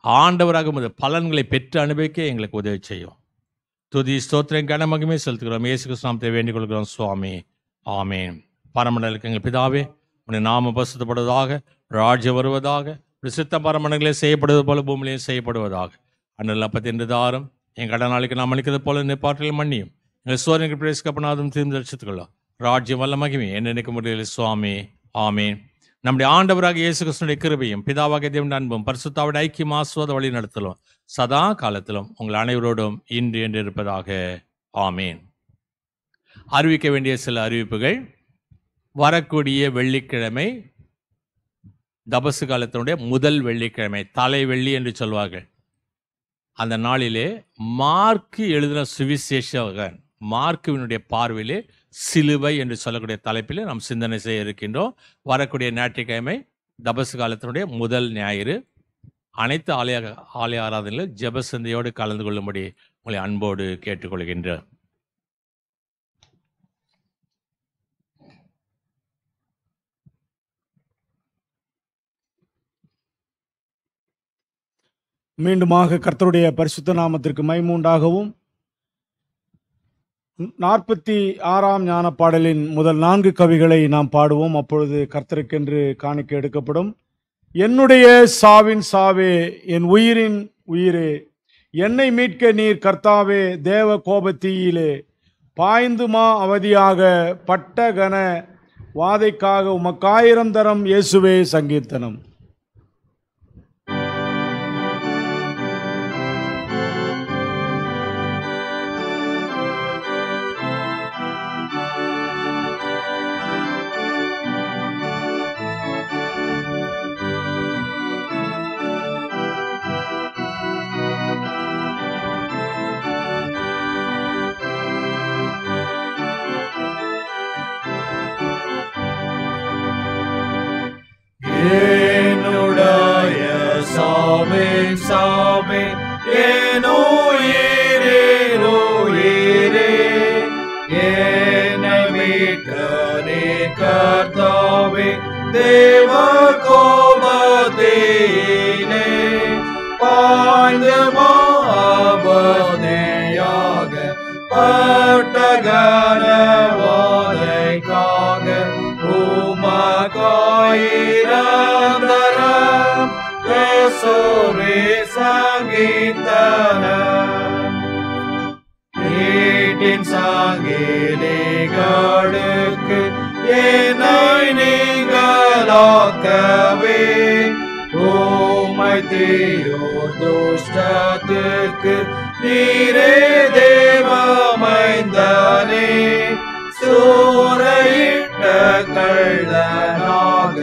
S3: ஆண்டவராக உமது பலன்களை பெற்று அனுபவிக்க எங்களுக்கு உதவி செய்யும். துதி ஸ்தோத்திரம் கனமகிமை செலுத்துகிறோம். இயேசு கிறிஸ்து நாமத்தை வேண்டிக் கொள்கிறோம் சுவாமி. ஆமேன். பரமண்டலுக்கு எங்கள் பிதாவே, உன்னை நாமம் பரிசுத்தப்படுவதாக, ராஜ்யம் வருவதாக, சித்த பரமண்டங்களே செய்யப்படுவது போல பூமியிலையும் செய்யப்படுவதாக. அண்ணல் அப்பத்தி என்று தாரும், என் கடனாளிக்கு நாம் அளிக்கிறது போல நிப்பாற்றில் மன்னியும், எங்கள் சோதனைக்கு பிரேசிக்கப்படாதும் தீர்ந்து ரட்சித்துக்கொள்ளும். ராஜ்யம் வல்ல மகிமை என்னென்னைக்கு முடியல சுவாமி. ஆமேன். நம்முடைய ஆண்டவராக இயேசு கிறிஸ்துவின் கிருபையும் பிதாவாகிய தேவனுடைய அன்பும் பரிசுத்தாவின் ஐக்கியம் ஆசீர்வாத வழி நடத்தலும் சதா காலத்திலும் உங்கள் அனைவரோடும் இன்று என்று இருப்பதாக. ஆமேன். அறிவிக்க வேண்டிய சில அறிவிப்புகள். வரக்கூடிய வெள்ளிக்கிழமை, தபசு காலத்தினுடைய முதல் வெள்ளிக்கிழமை, தலை வெள்ளி என்று சொல்வார்கள். அந்த நாளிலே மார்க்கு எழுதின சுவிசேஷகன் மார்க்குவினுடைய பார்வையிலே சிலுவை என்று சொல்லக்கூடிய தலைப்பில் நாம் சிந்தனை செய்ய இருக்கின்றோம். வரக்கூடிய ஞாயிற்றுக்கிழமை தபசு காலத்தினுடைய முதல் ஞாயிறு. அனைத்து ஆலய ஆராதனையில் ஜெப சிந்தையோடு கலந்து கொள்ளும்படி உங்களை அன்போடு கேட்டுக்கொள்கின்றேன்.
S1: மீண்டுமாக கர்த்தருடைய பரிசுத்த நாமத்திற்கு மகிமை உண்டாகவும், 46ஆம் ஞான பாடலின் முதல் 4 கவிகளை நாம் பாடுவோம். அப்பொழுது கர்த்தருக்கென்று காணிக்கை எடுக்கப்படும். என்னுடைய சாவின் சாவே, என் உயிரின் உயிரே, என்னை மீட்க நீர் கர்த்தாவே, தேவ கோபத்தீயிலே பாய்ந்துமா அவதியாக பட்ட கன வாதைக்காக உமக்காயிரம் தரம் இயேசுவே சங்கீர்த்தனம்.
S2: என்னுடைய சாவின் சாவே, என் உயிரே உயிரே, என்னை மீட்க நீர் கர்த்தாவே, தேவ கோபத்தீயிலே பாய்ந்து அவதியாக பட்ட கன வாதைக்காக உமக்காயிரம் தரம் இயேசுவே சங்கீர்த்தனம். வீட்டின் சங்கிலிகளுக்கு என்னை நீங்களாக்கவே உம்மை தீயோர் துஷ்டத்துக்கு நீரே தேவமைந்தனே. சூறையிட்ட கள்ளனாக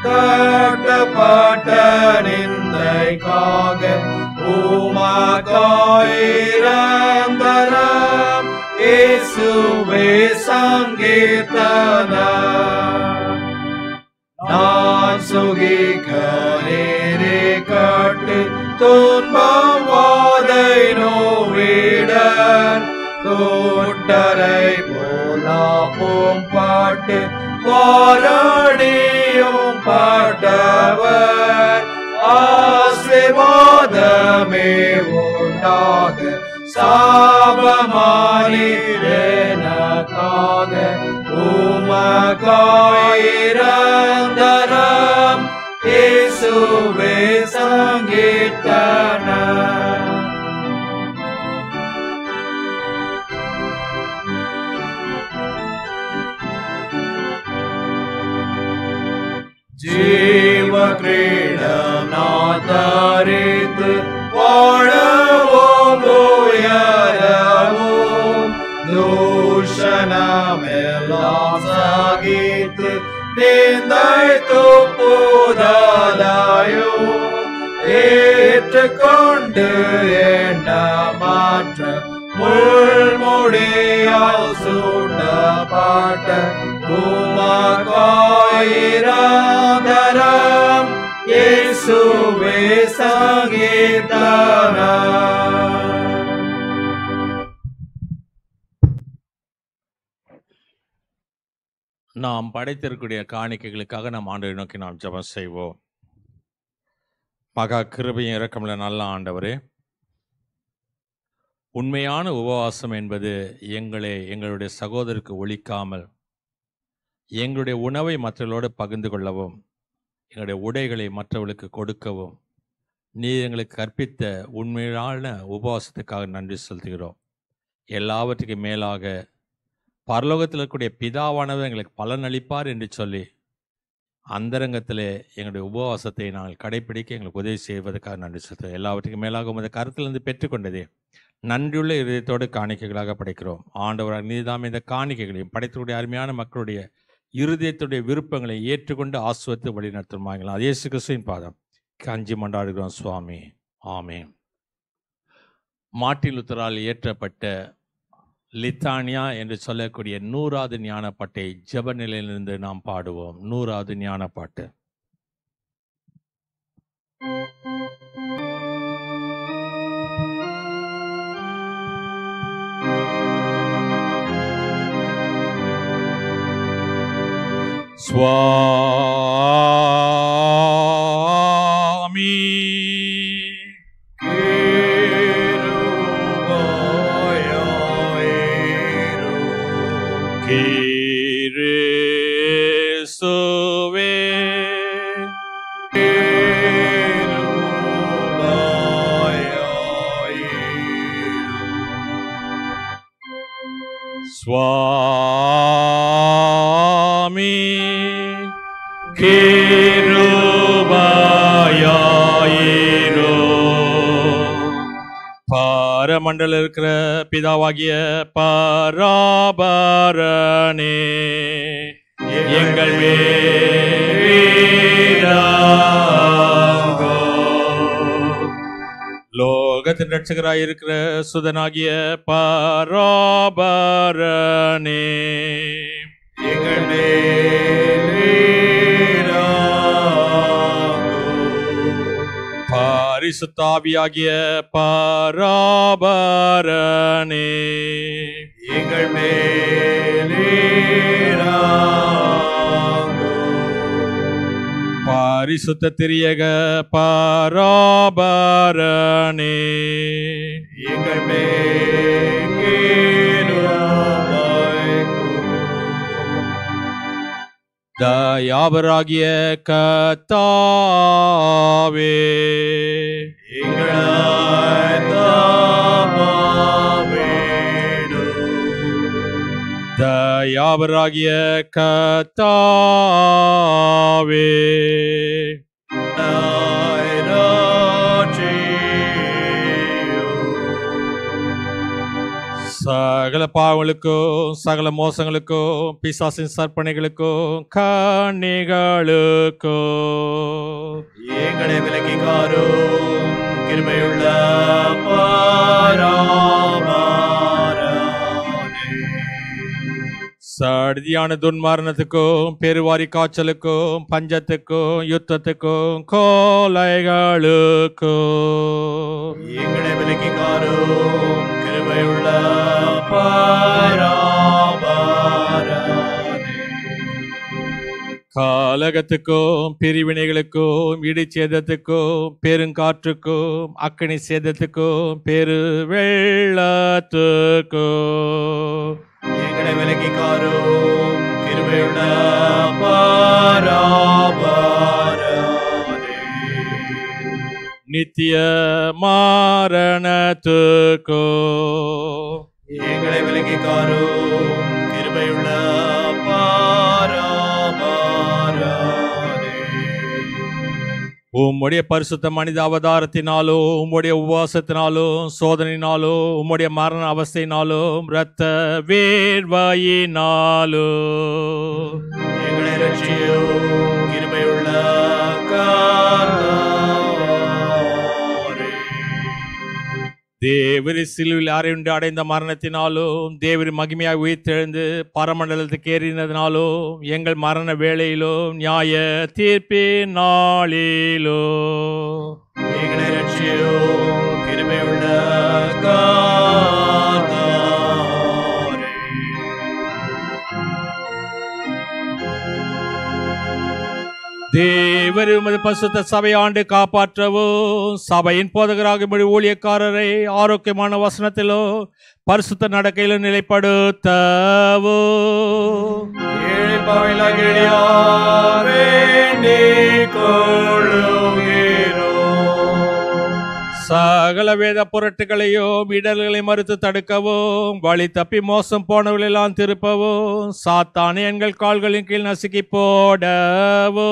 S2: கட்டப்பட்ட நிந்தைக்காக உமக்காயிரந்தரம் இயேசுவே சங்கீர்த்தனம். நான் சுகிக்க நேரே கட்டு துன்பம் வாதை நோவிடன் கூட்டரை போலாப்பும் பாட்டு வாரணியும் பாட்டவர் ஆசீர்வாதமே உண்டாக சாபமானீரேனக்காக உமக்காயிரந்தரம் இயேசுவே சங்கீர்த்தனம். ஜீவ கிரீடம் நான் தரித்து வாழவும் உயரவும் தூஷணமெல்லாம் சகித்து நிந்தை துப்புதலையும் ஏற்றுக்கொண்டு என்ன மாற்ற முள்முடியால் சூட்டப்பட்ட உமக்காயிரந்தரம் இயேசுவே சங்கீர்த்தனம்.
S3: நாம் படைத்திருக்கூடிய காணிக்கைகளுக்காக நாம் ஆண்டவரை நோக்கி நாம் ஜெபம் செய்வோம். மகா கிருபையும் இரக்கமுள்ள நல்ல ஆண்டவரே, உண்மையான உபவாசம் என்பது எங்களுடைய சகோதரருக்கு ஒழிக்காமல் எங்களுடைய உணவை மற்றவர்களோடு பகிர்ந்து கொள்ளவும், எங்களுடைய உடைகளை மற்றவர்களுக்கு கொடுக்கவும் நீர் எங்களுக்கு கற்பித்த உண்மையான உபவாசத்துக்காக நன்றி செலுத்துகிறோம். எல்லாவற்றுக்கும் மேலாக பரலோகத்தில் இருக்கக்கூடிய பிதாவானவர் எங்களுக்கு பலனளிப்பார் என்று சொல்லி அந்தரங்கத்திலே எங்களுடைய உபவாசத்தை நாங்கள் கடைப்பிடிக்க எங்களுக்கு உதவி செய்வதற்காக நன்றி செலுத்துகிறோம். எல்லாவற்றுக்கும் மேலாக உமது கருத்திலிருந்து பெற்றுக்கொண்டதே நன்றியுள்ள இருதயத்தோடு காணிக்கைகளாக படைக்கிறோம். ஆண்டவராக நீதாம் இந்த காணிக்கைகளையும் படைத்தக்கூடிய அருமையான மக்களுடைய இருதயத்துடைய விருப்பங்களை ஏற்றுக்கொண்டு ஆசுவத்து வழி நடத்துமாங்களா. இயேசு கிறிஸ்துவின் பாதம் கஞ்சி மண்டாடுகிறோம் சுவாமி, ஆமென். மார்ட்டின் லூத்தரால் இயற்றப்பட்ட லித்தானியா என்று சொல்லக்கூடிய 100வது ஞானப்பாட்டை ஜெப நிலையிலிருந்து நாம் பாடுவோம். 100வது ஞானப்பாட்டு. சுவாமி கிறிஸ்துவே சுவாமி கிருபையாயிரோ. பரமண்டல இருக்கிற பிதாவாகிய பராபரனே, எங்கள் மேலோ லோகத்தின் ரட்சகராய் இருக்கிற சுதனாகிய பராபரனே,
S2: எங்கள் மேலோ
S3: பரிசுத்தாவியாகிய பராபரனே,
S2: எங்கள் மேலோ
S3: பரிசுத்த திரியக பராபரனே,
S2: எங்கள் மேலோ
S3: தயாபராகிய கர்த்தாவே,
S2: எங்களாய் தாமாவேடும்.
S3: தயாபராகிய கர்த்தாவே,
S2: நாயனாவே
S3: சகல பாவங்களுக்கும் சகல மோசங்களுக்கும் பிசாசின் சற்பனைகளுக்கும் கண்ணிகளுக்கும்
S2: எங்களை விலக்கிக்காரோ கிருபையுள்ள பராபரனே.
S3: சடிதியான துன்மரணத்துக்கும் பெருவாரி காய்ச்சலுக்கும் பஞ்சத்துக்கும் யுத்தத்துக்கும் கோலைகளுக்கும்
S2: எங்களை விலக்கிக்காரோ கிருபையுள்ள பராபரனே.
S3: காலகத்துக்கும் பிரிவினைகளுக்கும் இடிச்சேதத்துக்கும் பெருங்காற்றுக்கும் அக்கினி சேதத்துக்கும் பெரு வெள்ளத்துக்கும்
S2: எங்களை விலக்கிக்காரோ கிருபையுள்ள பராபரனே.
S3: நித்திய மரணத்துக்கும்
S2: எங்களை விலக்கிக்காரோ கிருபையுள்ள பராபரனே.
S3: உம்முடைய பரிசுத்த மனித அவதாரத்தினாலும் உம்முடைய உபவாசத்தினாலும் சோதனையினாலும் உம்முடைய மரண அவஸ்தையினாலும் இரத்த வேர்வையினாலும்
S2: எங்களை ரட்சியோ கிருபையுள்ள கர்த்தாவே.
S3: தேவரி சிலுவில் அறையுண்டு அடைந்த மரணத்தினாலும் தேவரி மகிமையாக உயிர்த்தெழுந்து பரமண்டலத்துக்கு ஏறினதினாலும் எங்கள் மரண வேளையிலும் நியாய தீர்ப்பின் நாளிலும்
S2: எங்களை ரட்சியோ கிருபையுள்ள கர்த்தாவே.
S3: தேவர் உமது பரிசுத்த சபையாண்டு காப்பாற்றவும் சபையின் போதகராக ஊழியக்காரரை ஆரோக்கியமான வசனத்திலோ பரிசுத்த நடக்கையிலும் நிலைப்படுத்தவும்
S2: ஏழைப்பாவிலாகியார் வேண்டிக் கொள்ளுகிறோம்.
S3: சகல வேத புரட்டுகளையும் இடர்களை மறுத்து தடுக்கவும் வழி தப்பி மோசம் போனவர்களெல்லாம் திருப்பவும் சாத்தானே எங்கள் கால்களின் கீழ் நசுக்கி போடவும்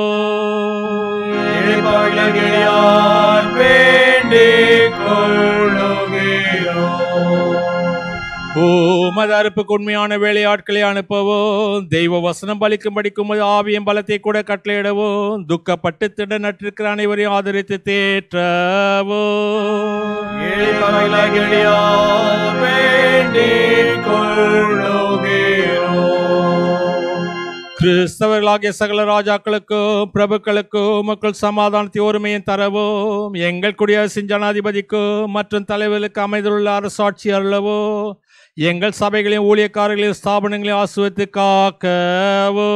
S2: ஏழைப்பாவிலாகியார் வேண்டிக் கொள்ளுகிறோம்.
S3: உமது அறுப்புக்கு உண்மையான வேலையாட்களை அனுப்பவும் தெய்வ வசனம் பலிக்கும்படிக்கும் உமது ஆவியும் பலத்தை கூட கட்டளையிடவும் துக்கப்பட்டு திட நட்டிருக்கிற அனைவரையும் ஆதரித்து தேற்றவும்
S2: ஏழைப்பாவிலாகியார் வேண்டிக் கொள்ளுகிறோம்.
S3: கிறிஸ்தவர்களாகிய சகல ராஜாக்களுக்கும் பிரபுக்களுக்கும் மக்கள் சமாதானத்தை ஒருமையும் தரவும் எங்கள் குடியரசின் ஜனாதிபதிக்கும் மற்றும் தலைவர்களுக்கு அமைந்துள்ள அரசாட்சி அருளவோ எங்கள் சபைகளையும் ஊழியக்காரர்களையும் ஸ்தாபனங்களையும் ஆசுவத்து காக்கவோ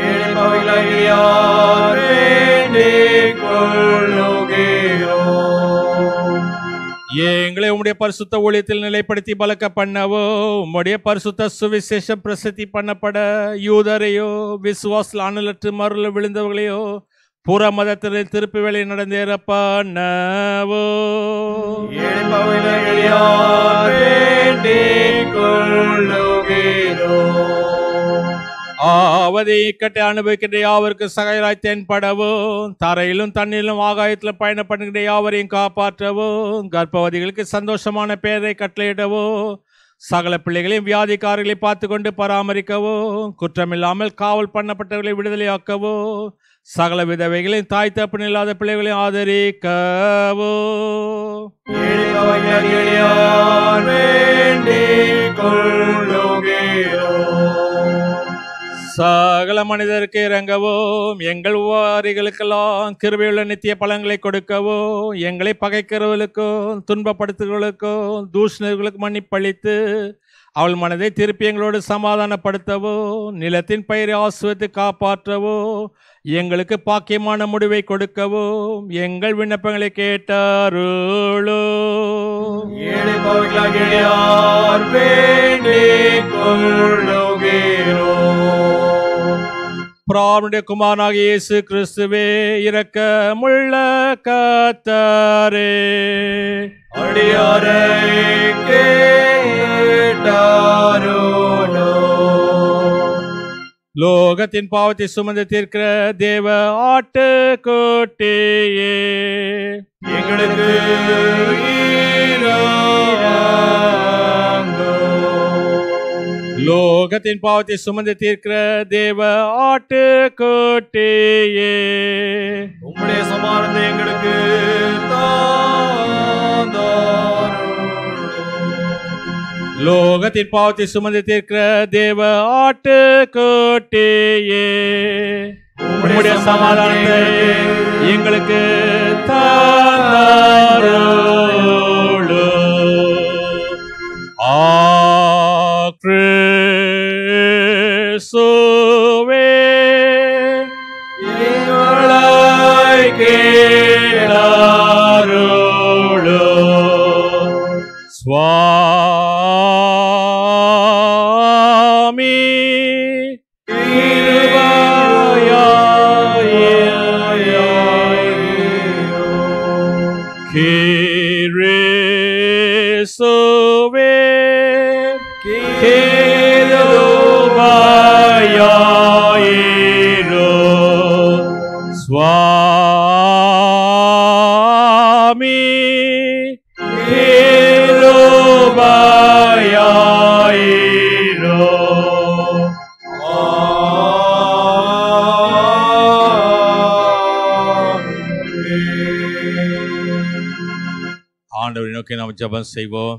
S2: ஏழைப்பாவிலாகியார் வேண்டிக் கொள்ளுகிறோம்.
S3: எங்களை உம்முடைய பரிசுத்த ஊழியத்தில் நிலைப்படுத்தி பலக்க பண்ணவோ உம்முடைய பரிசுத்த சுவிசேஷம் பிரசித்தி பண்ணப்பட யூதரையோ விசுவாசல் அனலற்று மருள விழுந்தவர்களையோ புற மதத்தில் திருப்பி வேலை நடந்தேற பண்ணவோ
S2: ஏழைப்பாவிலாகியார் வேண்டிக் கொள்ளுகிறோம்.
S3: ஆவதை இக்கட்டை அனுபவிக்கின்ற யாவருக்கு சகைராய் தென்படவும் தரையிலும் தண்ணீரிலும் ஆகாயத்திலும் பயணப்படுகின்ற யாவரையும் காப்பாற்றவும் கர்ப்பவதிகளுக்கு சந்தோஷமான பெயரை கட்டளையிடவோ சகல பிள்ளைகளையும் வியாதிக்காரர்களை பார்த்து கொண்டு பராமரிக்கவோ குற்றமில்லாமல் காவல் பண்ணப்பட்டவர்களை விடுதலையாக்கவோ சகல விதவைகளையும் தாய் தகப்பன் இல்லாத பிள்ளைகளையும் ஆதரிக்கவோ
S2: ஏழைப்பாவிலாகியார் வேண்டிக் கொள்ளுகிறோம்.
S3: சகல மனிதருக்கு இறங்கவும் எங்கள் வாரிகளுக்கெல்லாம் கிருபையுள்ள நித்திய பலன்களை கொடுக்கவோ எங்களை பகைக்கிறவர்களுக்கும் துன்பப்படுத்துகிறவர்களுக்கும் தூஷணர்களுக்கு மன்னிப்பளித்து அவள் மனதை திருப்பி எங்களோடு சமாதானப்படுத்தவோ நிலத்தின் பயிரை ஆசுவத்தை காப்பாற்றவோ எங்களுக்கு பாக்கியமான முடிவை கொடுக்கவோ எங்கள் விண்ணப்பங்களை கேட்டாருளோ
S2: ஏழைப்பாவிலாகியார் வேண்டிக் கொள்ளுகிறோம்.
S3: பிரானுடைய குமாரனாகிய இயேசு கிறிஸ்துவே இரக்கமுள்ள கர்த்தரே
S2: அடியாரை கேட்டாருளோ.
S3: லோகத்தின் பாவத்தை சுமந்து தீர்க்கிற தேவ ஆட்டுக்குட்டியே
S2: எங்களுக்கு இரங்கும்.
S3: லோகத்தின் பாவத்தை சுமந்து தீர்க்கிற தேவ ஆட்டுக்குட்டியே,
S2: உம்முடைய சமாதானத்தை எங்களுக்கு தாந்தாரும்.
S3: லோகத்தின் பாவத்தை சுமந்து தீர்க்கிற தேவ ஆட்டுக்குட்டியே, உம்முடைய சமாதானத்தை எங்களுக்கு தாந்தாரும். கிறிஸ்துவே
S2: எங்களை கேளாருளும்.
S3: சுவாமி கிறிஸ்துவே சுவாமி ஆண்டவரை நோக்கி நாம் ஜெபம் செய்வோம்.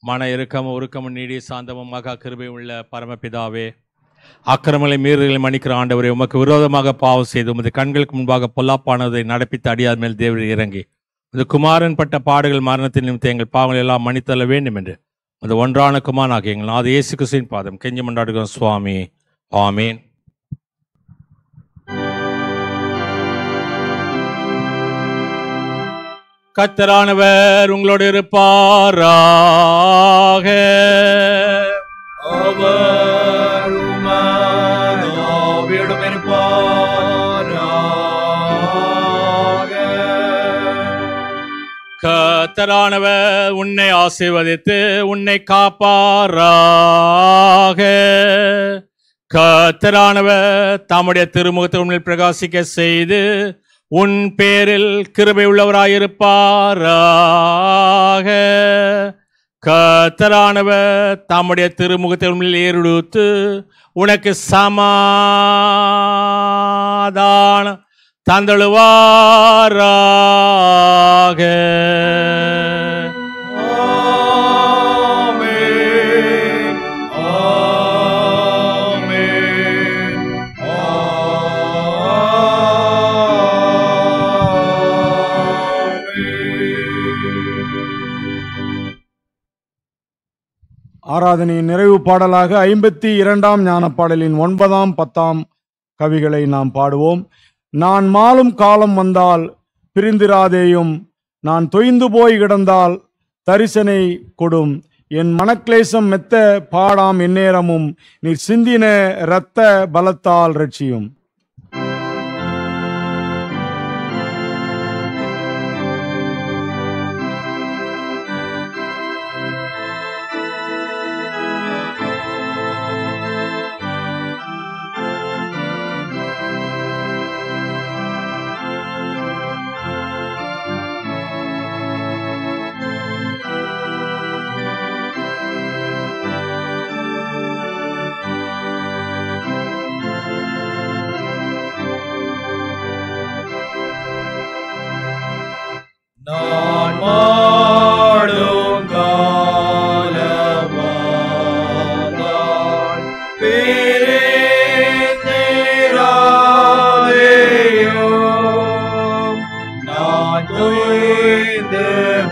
S3: மன இறுக்கமும் உருக்கமும் நீடி சாந்தமும் மகா கிருபை உள்ள பரமபிதாவே, அக்கிரமங்களை மீறுதலை மன்னிக்கிற ஆண்டவரை, உமக்கு விரோதமாக பாவம் செய்து உமது கண்களுக்கு முன்பாக பொல்லாப்பானதை நடப்பித்து அடியார் மேல் தேவரை இறங்கி இந்த குமாரன் பட்ட பாடுகள் மரணத்தின் நிமித்தம் எங்கள் பாவங்கள் எல்லாம் மன்னித்தள்ள வேண்டும் என்று அந்த ஒன்றான குமாரனாகிய எங்கள் நாத இயேசு கிறிஸ்துவின் பாதம் கெஞ்சி மன்றாடுகிறோம் சுவாமி. ஆமீன். கர்த்தரானவர் உங்களோடு இருப்பாராக.
S2: அவர் உமது ஆவியோடும் இருப்பாராக.
S3: கர்த்தரானவர் உன்னை ஆசீர்வதித்து உன்னை காப்பாராக. கர்த்தரானவர் தம்முடைய திருமுகத்தை உன்னில் பிரகாசிக்க செய்து உன் பேரில் கிருபை உள்ளவராயிருப்பாராக. கர்த்தரானவர் தம்முடைய திருமுகத்தை உன்னில் ஏறெடுத்து உனக்கு சமாதானம் தந்தழுவாராக.
S2: ஆமென். ஆமென்.
S1: ஆராதனையின் நிறைவு பாடலாக 52ஆம் ஞானப்பாடலின் 9ஆம் 10ஆம் கவிகளை நாம் பாடுவோம். நான் மாலும் காலம் வந்தால் பிரிந்திராதேயும், நான் தொய்ந்து போய் கிடந்தால் தரிசனை கொடும், என் மனக்லேசம் மெத்த பாடாம் எந்நேரமும், நீர் சிந்தின இரத்த பலத்தால் ரட்சியும்.
S2: நான் மாடும் காலமானால் பிரிந்திராதேயும், நான் தொய்ந்து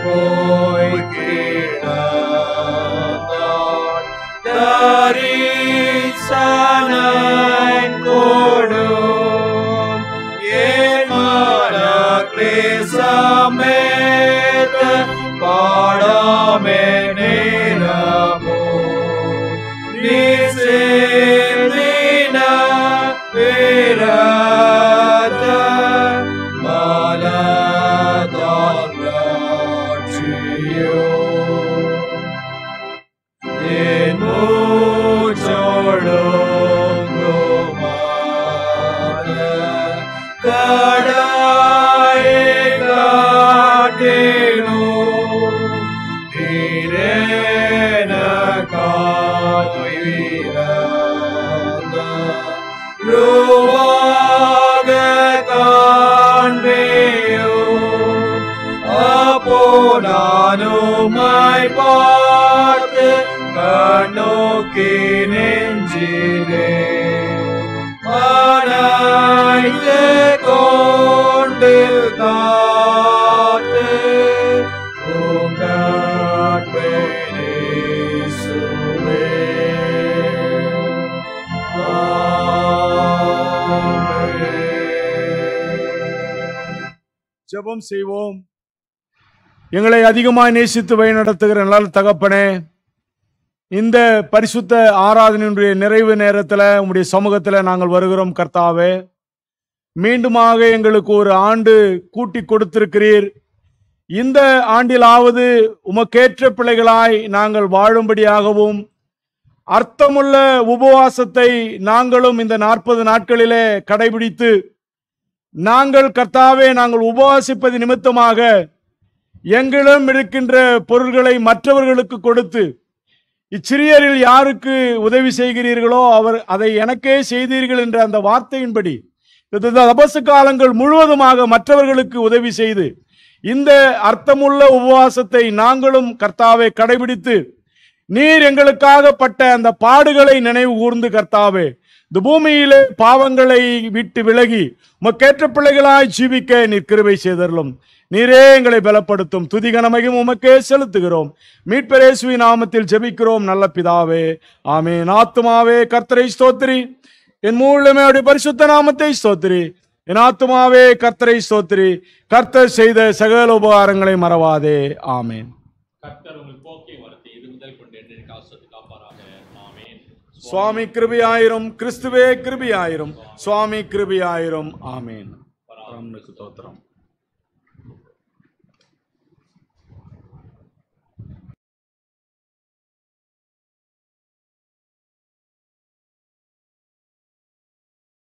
S2: போய் கிடந்தால் தரிசனை கொடும், என் மனக்லேசமே பாடாமே நேரமோ, நீ சேர்ந்தின விரத பலத்தால் ரட்சியோ, என் மூச்சொடுங்குமாறு கடாய் நானுமாய் பார்த்து கண்ணோக்கி நெஞ்சிலே அணைத்து கொண்டு காத்து உங்கட்பேசுவே.
S1: ஜெபம் செய்வோம். எங்களை அதிகமாய் நேசித்து வழிநடத்துகிற நல்ல தகப்பனே, இந்த பரிசுத்த ஆராதனையினுடைய நிறைவு நேரத்தில் உம்முடைய சமூகத்தில் நாங்கள் வருகிறோம் கர்த்தாவே. மீண்டுமாக எங்களுக்கு ஒரு ஆண்டு கூட்டி கொடுத்திருக்கிறீர். இந்த ஆண்டிலாவது உமக்கேற்ற பிள்ளைகளாய் நாங்கள் வாழும்படியாகவும் அர்த்தமுள்ள உபவாசத்தை நாங்களும் இந்த 40 நாட்களிலே கடைபிடித்து நாங்கள் கர்த்தாவே நாங்கள் உபவாசிப்பது நிமித்தமாக எங்களிடம் இருக்கின்ற பொருள்களை மற்றவர்களுக்கு கொடுத்து இச்சிறியரில் யாருக்கு உதவி செய்கிறீர்களோ அவர் அதை எனக்கே செய்தீர்கள் என்ற அந்த வார்த்தையின்படி தபசு காலங்கள் முழுவதுமாக மற்றவர்களுக்கு உதவி செய்து இந்த அர்த்தமுள்ள உபவாசத்தை நாங்களும் கர்த்தாவே கடைபிடித்து நீர் எங்களுக்காக பட்ட அந்த பாடுகளை நினைவு கூர்ந்து கர்த்தாவே இந்த பூமியிலே பாவங்களை விட்டு விலகி உமக்கேற்ற பிள்ளைகளாய் ஜீவிக்க நீர் கிருபை செய்தருளும். நீரே எங்களை பலப்படுத்தும். துதிகனமையும் உமக்கே செலுத்துகிறோம். மீட்பர் இயேசுவின் நாமத்தில் ஜெபிக்கிறோம் நல்ல பிதாவே, ஆமென். ஆத்துமாவே கர்த்தரை ஸ்தோத்திரி, என் மூலமே பரிசுத்த நாமத்தை ஸ்தோத்திரி. என் ஆத்துமாவே கர்த்தரை ஸ்தோத்திரி, கர்த்தர் செய்த சகல உபகாரங்களை மறவாதே. ஆமென்.
S3: கர்த்தர் உங்கள் போக்கை வரத்தை இது முதல் கொண்டு என்று காசத்து காப்பாராக. ஆமென்.
S1: சுவாமி கிருபையாயிரும், கிறிஸ்துவே கிருபையாயிரும், சுவாமி கிருபையாயிரும். ஆமென். ஸ்தோத்திரம்.